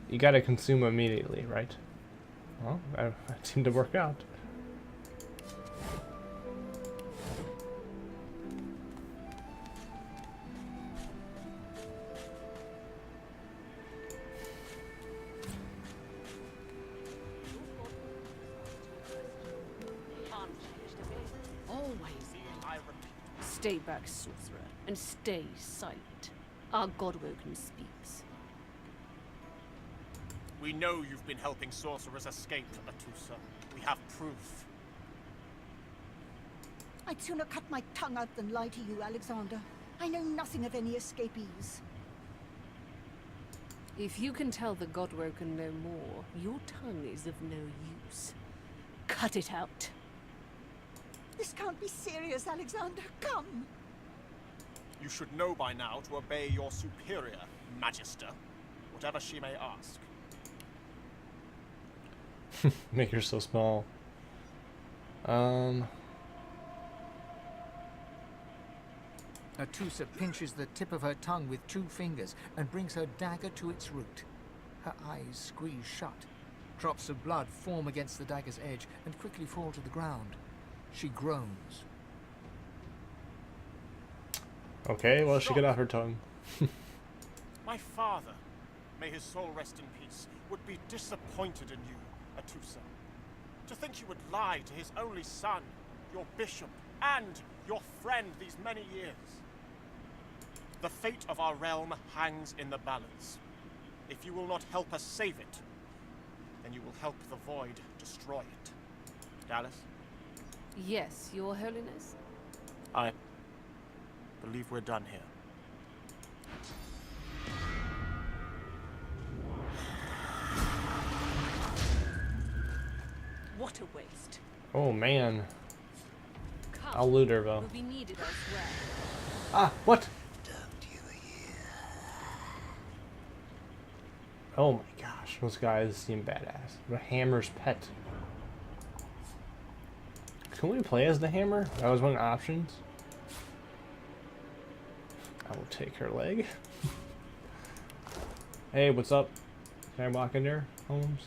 You gotta consume immediately, right? Well, that seemed to work out. Always. Stay back, sorcerer, and stay silent. Our Godwoken speaks. We know you've been helping sorcerers escape, Atusa. We have proof. I'd sooner cut my tongue out than lie to you, Alexander. I know nothing of any escapees. If you can tell the Godwoken no more, your tongue is of no use. Cut it out. This can't be serious, Alexander. Come! You should know by now to obey your superior, Magister, whatever she may ask. Make her so small. Atusa pinches the tip of her tongue with 2 fingers and brings her dagger to its root. Her eyes squeeze shut. Drops of blood form against the dagger's edge and quickly fall to the ground. She groans. Okay, well, she got off her tongue. My father, may his soul rest in peace, would be disappointed in you, Atusa. To think you would lie to his only son, your bishop, and your friend these many years. The fate of our realm hangs in the balance. If you will not help us save it, then you will help the Void destroy it. Dallas? Yes, Your Holiness? I believe we're done here. What a waste. Oh, man. Come, I'll loot her, though. will be needed elsewhere. Ah, what? Oh my gosh, those guys seem badass. The Hammer's pet. Can we play as the Hammer? That was one of the options. I will take her leg. Hey, what's up? Can I walk in there, Holmes?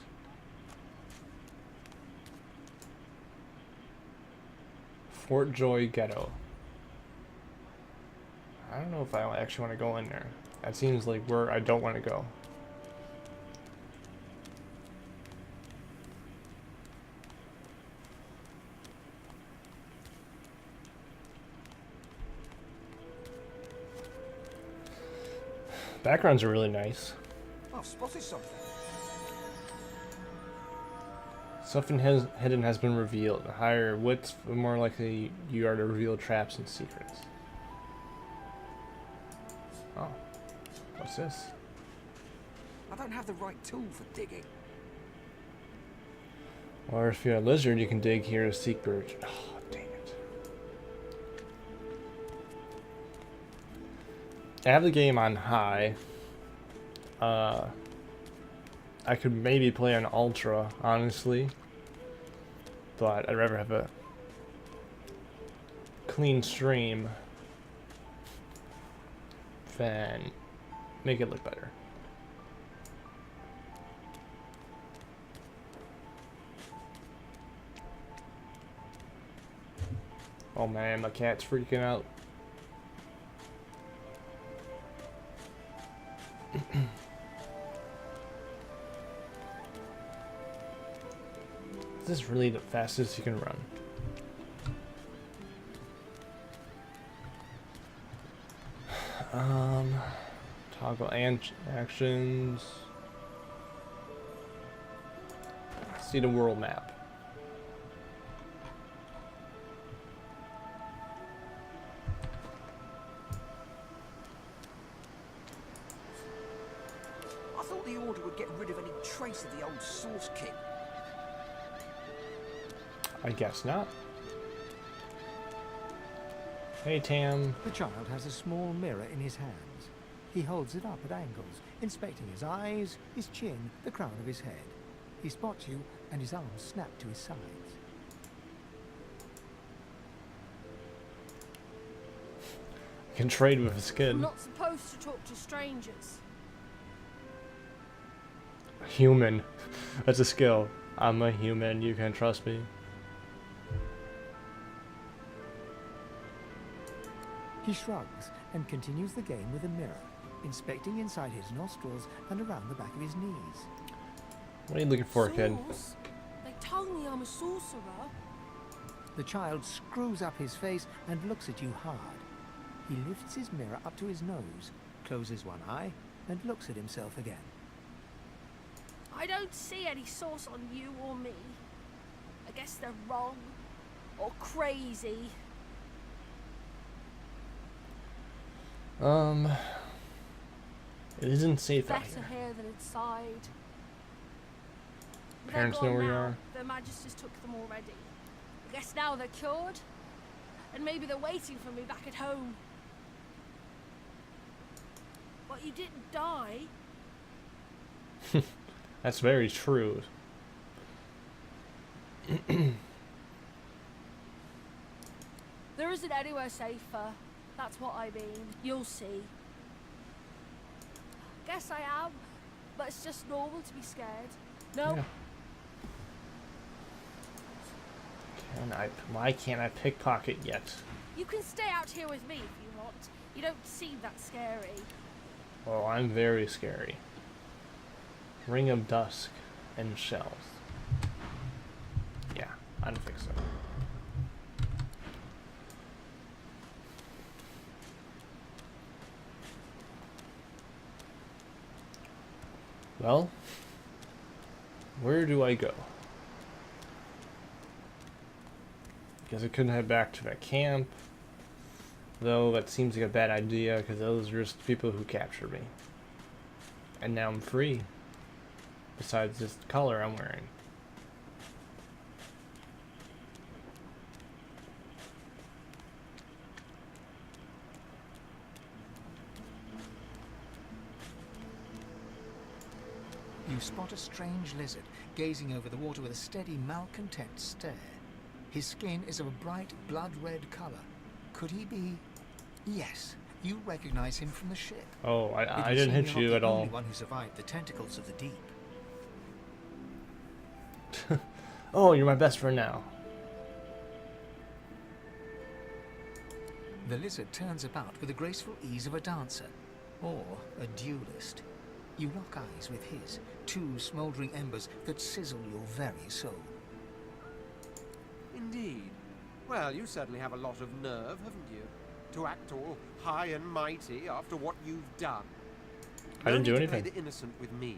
Fort Joy Ghetto. I don't know if I actually want to go in there. That seems like where I don't want to go. Backgrounds are really nice. I've spotted something. Something hidden has been revealed. Higher wits, the more likely you are to reveal traps and secrets. Oh. What's this? I don't have the right tool for digging. Or if you're a lizard, you can dig here to secret. Oh, dang it. I have the game on high. I could maybe play on ultra, honestly. But I'd rather have a clean stream than make it look better. Oh man, my cat's freaking out. Is this really the fastest you can run? Toggle actions. See the world map. I thought the Order would get rid of any trace of the old Source kit. I guess not. Hey, Tam. The child has a small mirror in his hands. He holds it up at angles, inspecting his eyes, his chin, the crown of his head. He spots you, and his arms snap to his sides. Can trade with his kid. I'm not supposed to talk to strangers. Human. That's a skill. I'm a human. You can trust me. He shrugs and continues the game with a mirror, inspecting inside his nostrils and around the back of his knees. What are you looking for, kid? Source? They told me I'm a sorcerer. The child screws up his face and looks at you hard. He lifts his mirror up to his nose, closes one eye, and looks at himself again. I don't see any source on you or me. I guess they're wrong. Or crazy. It isn't safe out Better here. here than inside. Parents They're know gone where you now. are. Their Majesties took them already. I guess now they're cured. And maybe they're waiting for me back at home. But you didn't die. That's very true. There isn't anywhere safer. That's what I mean. You'll see. Guess I am, but it's just normal to be scared. No. Yeah. Why can't I pickpocket yet? You can stay out here with me if you want. You don't seem that scary. Oh, I'm very scary. Ring of Dusk and Shells. Yeah, I don't think so. Well, where do I go? Guess I couldn't head back to that camp. Though that seems like a bad idea because those are just people who captured me. And now I'm free. Besides this color I'm wearing. You spot a strange lizard gazing over the water with a steady, malcontent stare. His skin is of a bright, blood-red color. Could he be... Yes, you recognize him from the ship. Oh, It I would didn't seem hit you're you not at the all. only one who survived the tentacles of the deep. Oh, you're my best friend now. The lizard turns about with the graceful ease of a dancer, or a duelist. You lock eyes with his, two smouldering embers that sizzle your very soul. Indeed. Well, you certainly have a lot of nerve, haven't you? To act all high and mighty after what you've done. I didn't No do need to play anything. the innocent with me.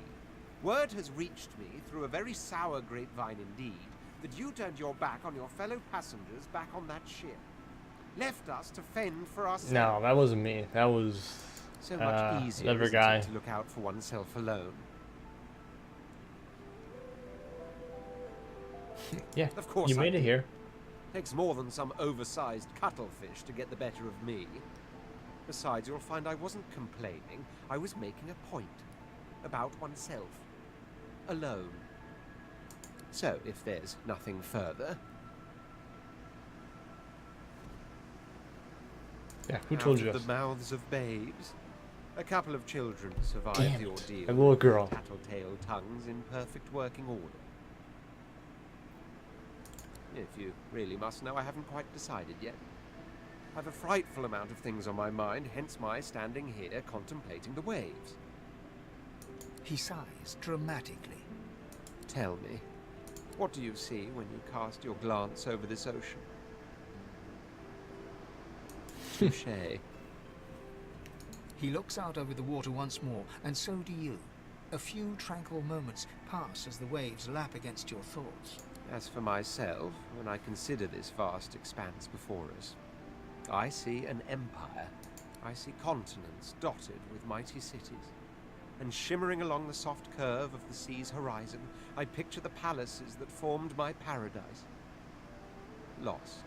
Word has reached me through a very sour grapevine indeed that you turned your back on your fellow passengers back on that ship. Left us to fend for ourselves. No, that wasn't me. That was So much easier another isn't guy. it, to look out for oneself alone. Yeah, Of course you I made it did. here. Takes more than some oversized cuttlefish to get the better of me. Besides, you'll find I wasn't complaining. I was making a point. About oneself. Alone. So, if there's nothing further... Yeah, who told out you of this? the mouths of babes. A couple of children survived Damn the it. ordeal. A little girl. Tattletale tongues in perfect working order. If you really must know, I haven't quite decided yet. I've a frightful amount of things on my mind, hence my standing here contemplating the waves. He sighs dramatically. Tell me, what do you see when you cast your glance over this ocean? Touché. He looks out over the water once more, and so do you. A few tranquil moments pass as the waves lap against your thoughts. As for myself, when I consider this vast expanse before us, I see an empire. I see continents dotted with mighty cities. And shimmering along the soft curve of the sea's horizon, I picture the palaces that formed my paradise. Lost.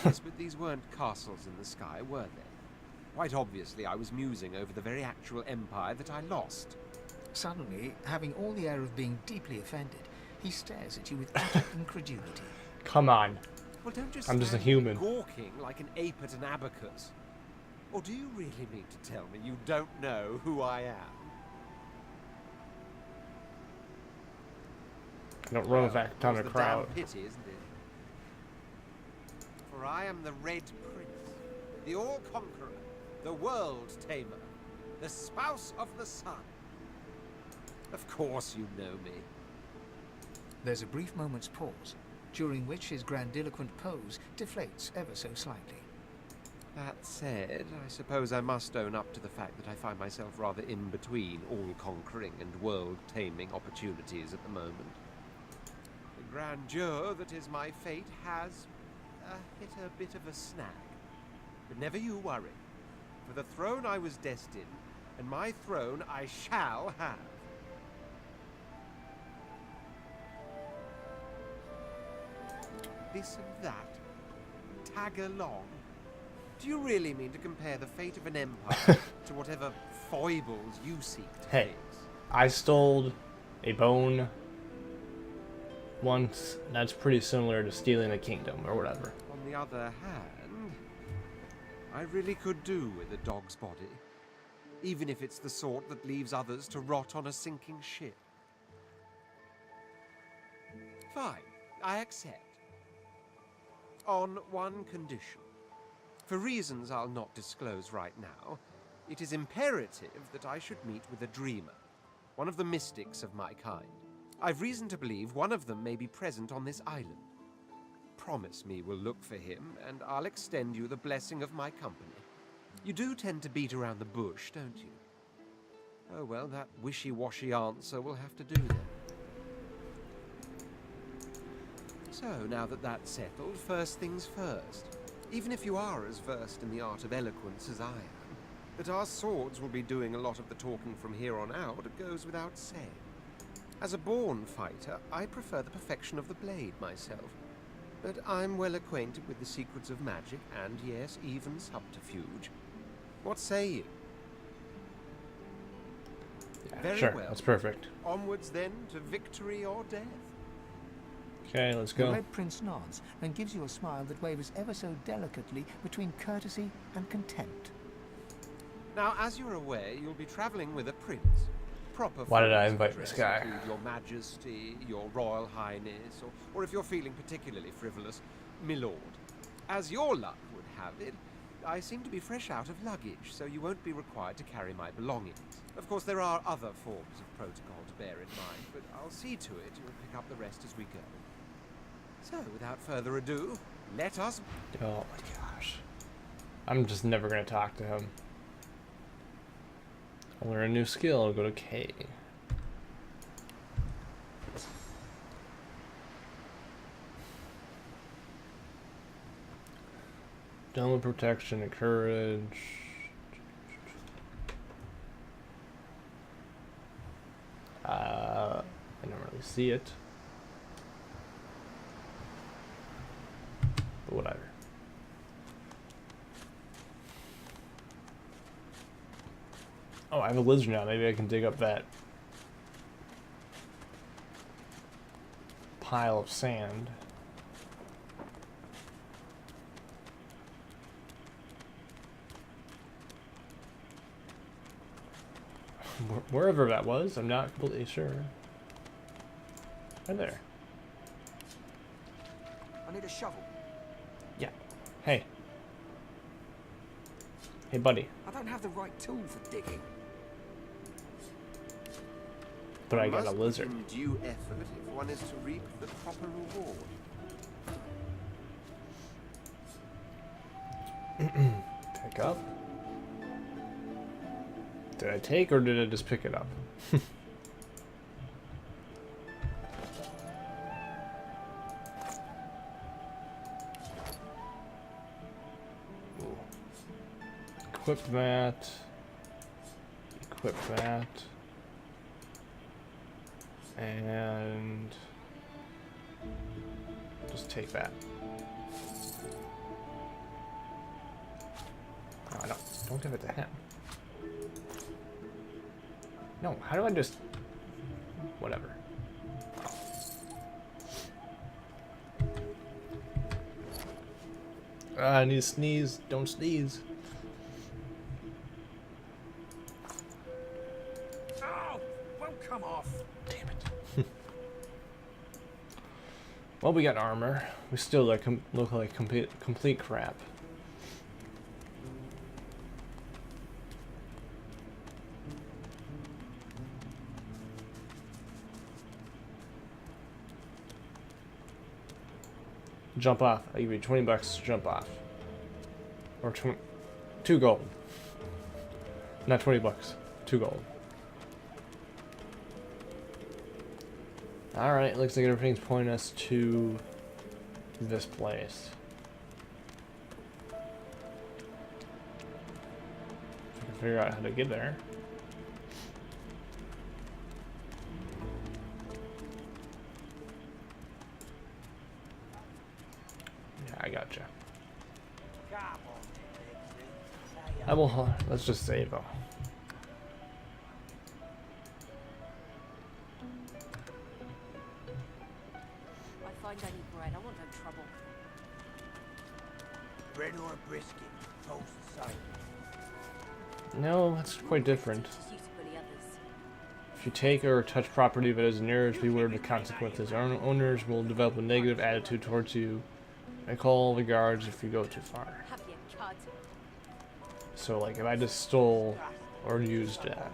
Yes, but these weren't castles in the sky, were they? Quite obviously, I was musing over the very actual empire that I lost. Suddenly, having all the air of being deeply offended, he stares at you with utter incredulity. Come on. Well, don't just I'm just a stand there human. gawking like an ape at an abacus. Or do you really mean to tell me you don't know who I am? I don't run with that ton of More's the crowd. damn pity, isn't it? For I am the Red Prince, the All-Conqueror, the World-Tamer, the Spouse of the Sun. Of course you know me. There's a brief moment's pause, during which his grandiloquent pose deflates ever so slightly. That said, I suppose I must own up to the fact that I find myself rather in between all-conquering and world-taming opportunities at the moment. The grandeur that is my fate has hit a bit of a snag. But never you worry. For the throne I was destined, and my throne I shall have. This and that. Tag along. Do you really mean to compare the fate of an empire to whatever foibles you seek to Hey, fix? I stole a bone once. That's pretty similar to stealing a kingdom or whatever. On the other hand, I really could do with a dog's body. Even if it's the sort that leaves others to rot on a sinking ship. Fine, I accept. On one condition. For reasons I'll not disclose right now, it is imperative that I should meet with a dreamer, one of the mystics of my kind. I've reason to believe one of them may be present on this island. Promise me we'll look for him, and I'll extend you the blessing of my company. You do tend to beat around the bush, don't you? Oh well, that wishy-washy answer will have to do then. So, now that that's settled, first things first. Even if you are as versed in the art of eloquence as I am, that our swords will be doing a lot of the talking from here on out goes without saying. As a born fighter, I prefer the perfection of the blade myself. But I'm well acquainted with the secrets of magic and, yes, even subterfuge. What say you? Yeah, Very sure, well. that's perfect. Onwards then to victory or death. Okay, let's The go. Red Prince nods and gives you a smile that wavers ever so delicately between courtesy and contempt. Now, as you're aware, you'll be traveling with a prince. Proper Why did I forms of invite this dress guy? include Your Majesty, Your Royal Highness, or if you're feeling particularly frivolous, Milord. As your luck would have it, I seem to be fresh out of luggage, so you won't be required to carry my belongings. Of course, there are other forms of protocol to bear in mind, but I'll see to it you'll pick up the rest as we go. So, without further ado, let us... Oh my gosh. I'm just never gonna talk to him. I'll learn a new skill. I'll go to K. Done with protection and courage. I don't really see it. But whatever. Oh, I have a lizard now. Maybe I can dig up that pile of sand. Wherever that was, I'm not completely sure. Right there. I need a shovel. Yeah. Hey. Hey, buddy. I don't have the right tool for digging. But I got a lizard. Must put in due effort if one is to reap the proper reward. Pick up. Did I take or did I just pick it up? Equip that. Equip that. And just take that. Oh, no, don't give it to him. No, how do I just... Whatever. I need to sneeze. Don't sneeze. Oh, won't come off. Damn it. Well, we got armor. We still look like complete crap. Jump off. I'll give you 20 bucks to jump off. Or 2 gold. Not 20 bucks. 2 gold. Alright, looks like everything's pointing us to this place. If I can figure out how to get there. I gotcha. I will. Let's just save though. I find I need bread. I want no trouble. Bread or a brisket, both the same. No, it's quite different. If you take or touch property that is nearest, beware of the consequences. Owners will develop a negative attitude towards you. I call the guards if you go too far. So, like, if I just stole or used that.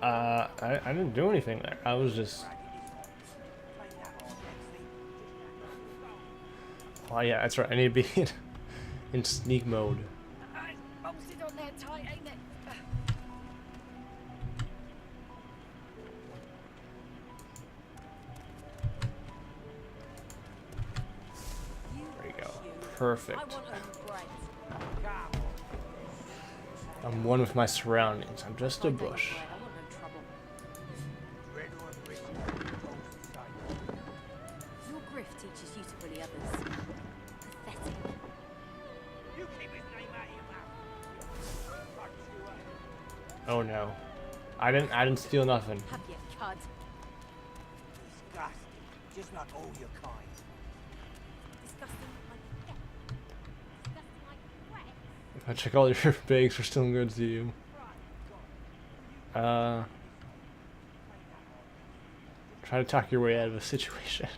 I didn't do anything there. I was just... Oh yeah, that's right. I need to be in sneak mode. Perfect. I'm one with my surroundings. I'm just a bush. Your griff teaches you to bully others. Pathetic. You keep his name out of your mouth. Oh no. I didn't steal nothing. Have you, cud? Disgusting. Just like all your kind. Disgusting like disgusting like bread. If I check all your bags for stealing goods to you. Try to talk your way out of a situation.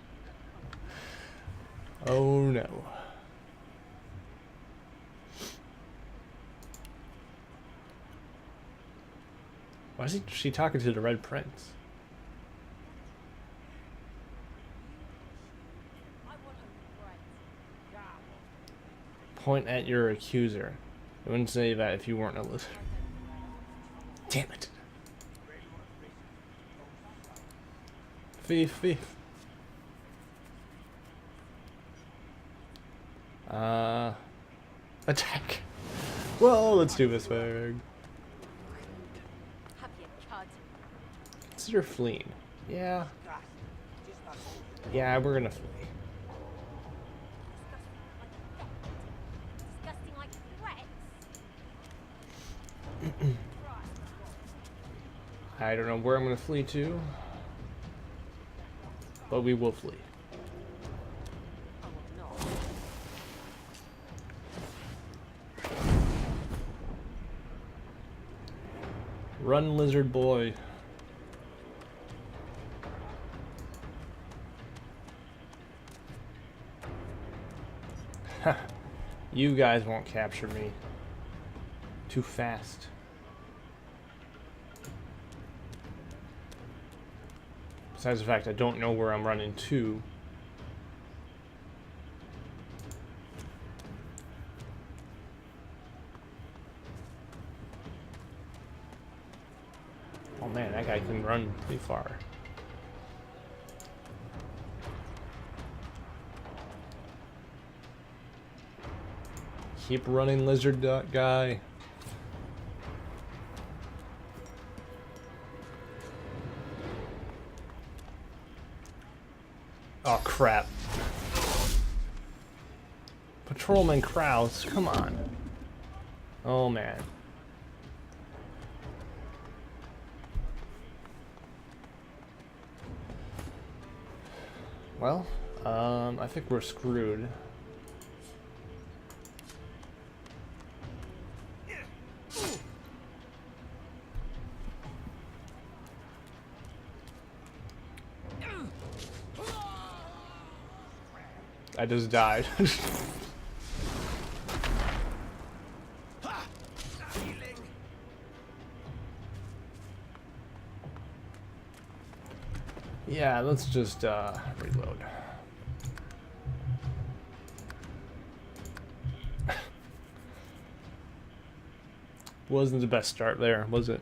Oh no. Why is she talking to the Red Prince? Point at your accuser. I wouldn't say that if you weren't a lizard. Damn it. Thief, thief. Attack. Well, let's do this thing. Consider fleeing. Yeah. Yeah, we're gonna flee. I don't know where I'm gonna flee to, but we will flee. Run, lizard boy. You guys won't capture me. Too fast. Besides the fact I don't know where I'm running to. Oh man, that guy can run pretty far. Keep running, lizard guy. Oh crap. Patrolman Kraus, come on. Oh man. Well, I think we're screwed. I just died. Yeah, let's just reload. Wasn't the best start there, was it?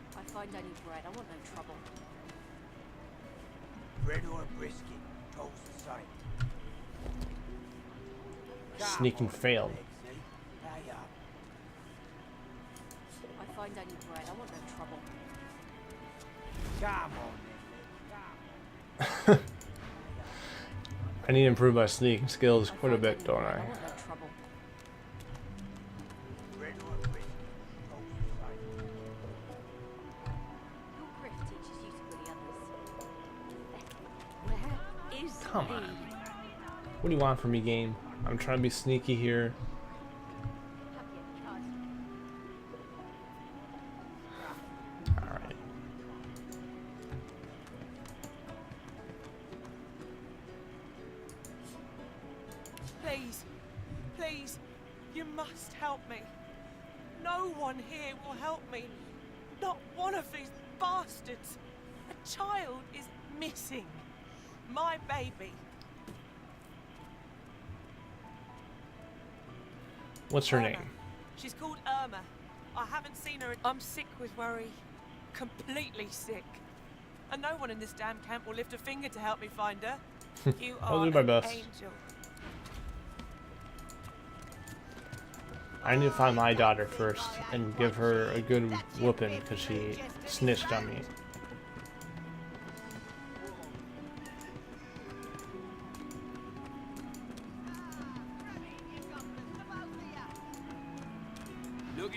If I find any bread, I want no trouble. Bread or brisket, toast the same. Sneaking failed. If I find any bread, I want no trouble. Come on, I need to improve my sneaking skills quite a bit, don't I? I want no trouble. bread or brisket, toast the Your grit teaches you to bully others. Where is Come he? on. What do you want from me, game? I'm trying to be sneaky here. Alright. Please, please, you must help me. No one here will help me. Not one of these bastards. A child is missing. My baby. What's her Irma. name? She's called Irma. I haven't seen her. I'm sick with worry. Completely sick. And no one in this damn camp will lift a finger to help me find her. You I'll are do my an best. angel. I need to find my daughter first and give her a good whooping because she snitched on me.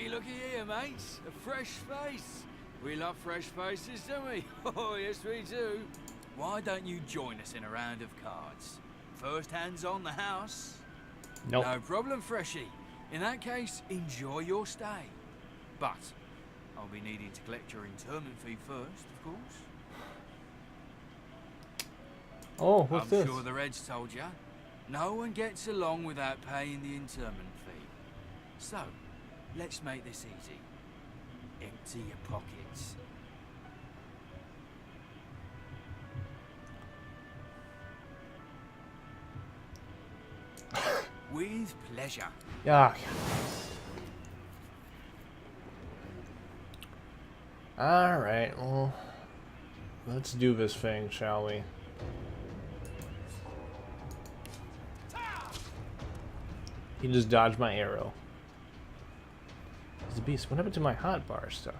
Looky here, mates. A fresh face. We love fresh faces, don't we? Oh, yes, we do. Why don't you join us in a round of cards? First hands on the house. Nope. No problem, Freshie. In that case, enjoy your stay. But I'll be needing to collect your interment fee first, of course. Oh, what's I'm this? sure the Reds told you. No one gets along without paying the interment fee. So, Let's make this easy. Empty your pockets. With pleasure. Yeah. Alright, well, let's do this thing, shall we? He just dodged my arrow. He's a beast. What happened to my hotbar stuff?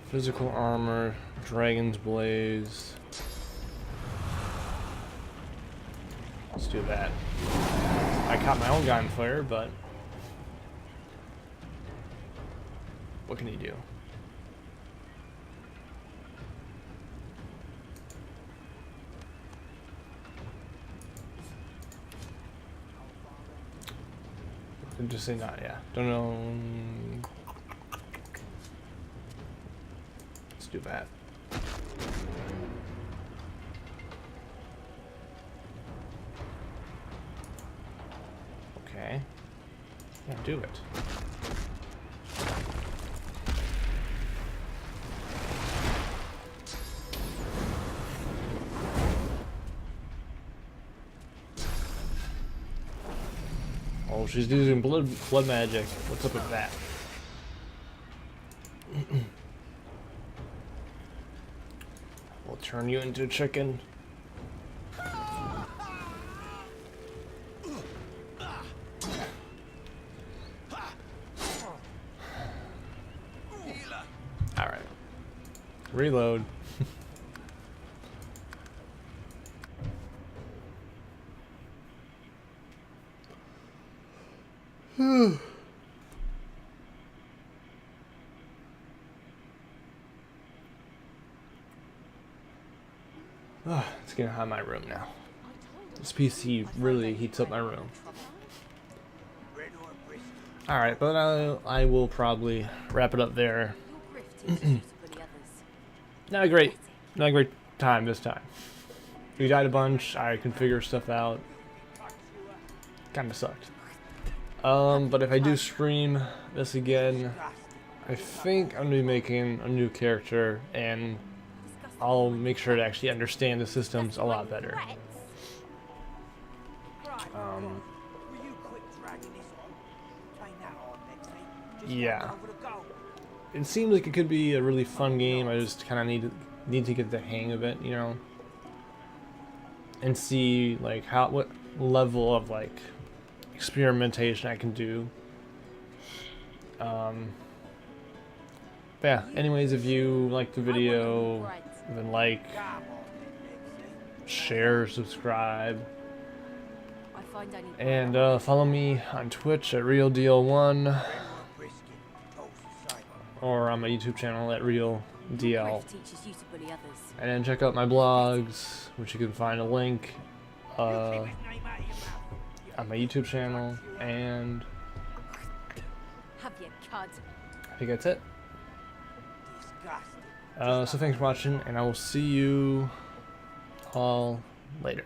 Physical armor, Dragon's Blaze. Let's do that. I caught my own guy on fire, but what can he do? Just say not, yeah. Don't know. Let's do that. Okay. Yeah, do it. Oh, she's using blood magic. What's up with that? We'll turn you into a chicken. Alright. Reload. It's getting hot in my room now. This PC really heats up my room. Alright, but I will probably wrap it up there. Not a great time this time. We died a bunch, I configured stuff out. Kinda sucked. But if I do stream this again, I think I'm gonna be making a new character, and I'll make sure to actually understand the systems a lot better. Yeah. It seems like it could be a really fun game. I just kind of need to get the hang of it, you know, and see like what level of like experimentation I can do. But yeah, anyways, if you like the video, then like, share, subscribe, and follow me on Twitch at RealDL1, or on my YouTube channel at RealDL. And then check out my blogs, which you can find a link on my YouTube channel, and I think that's it. So thanks for watching, and I will see you all later.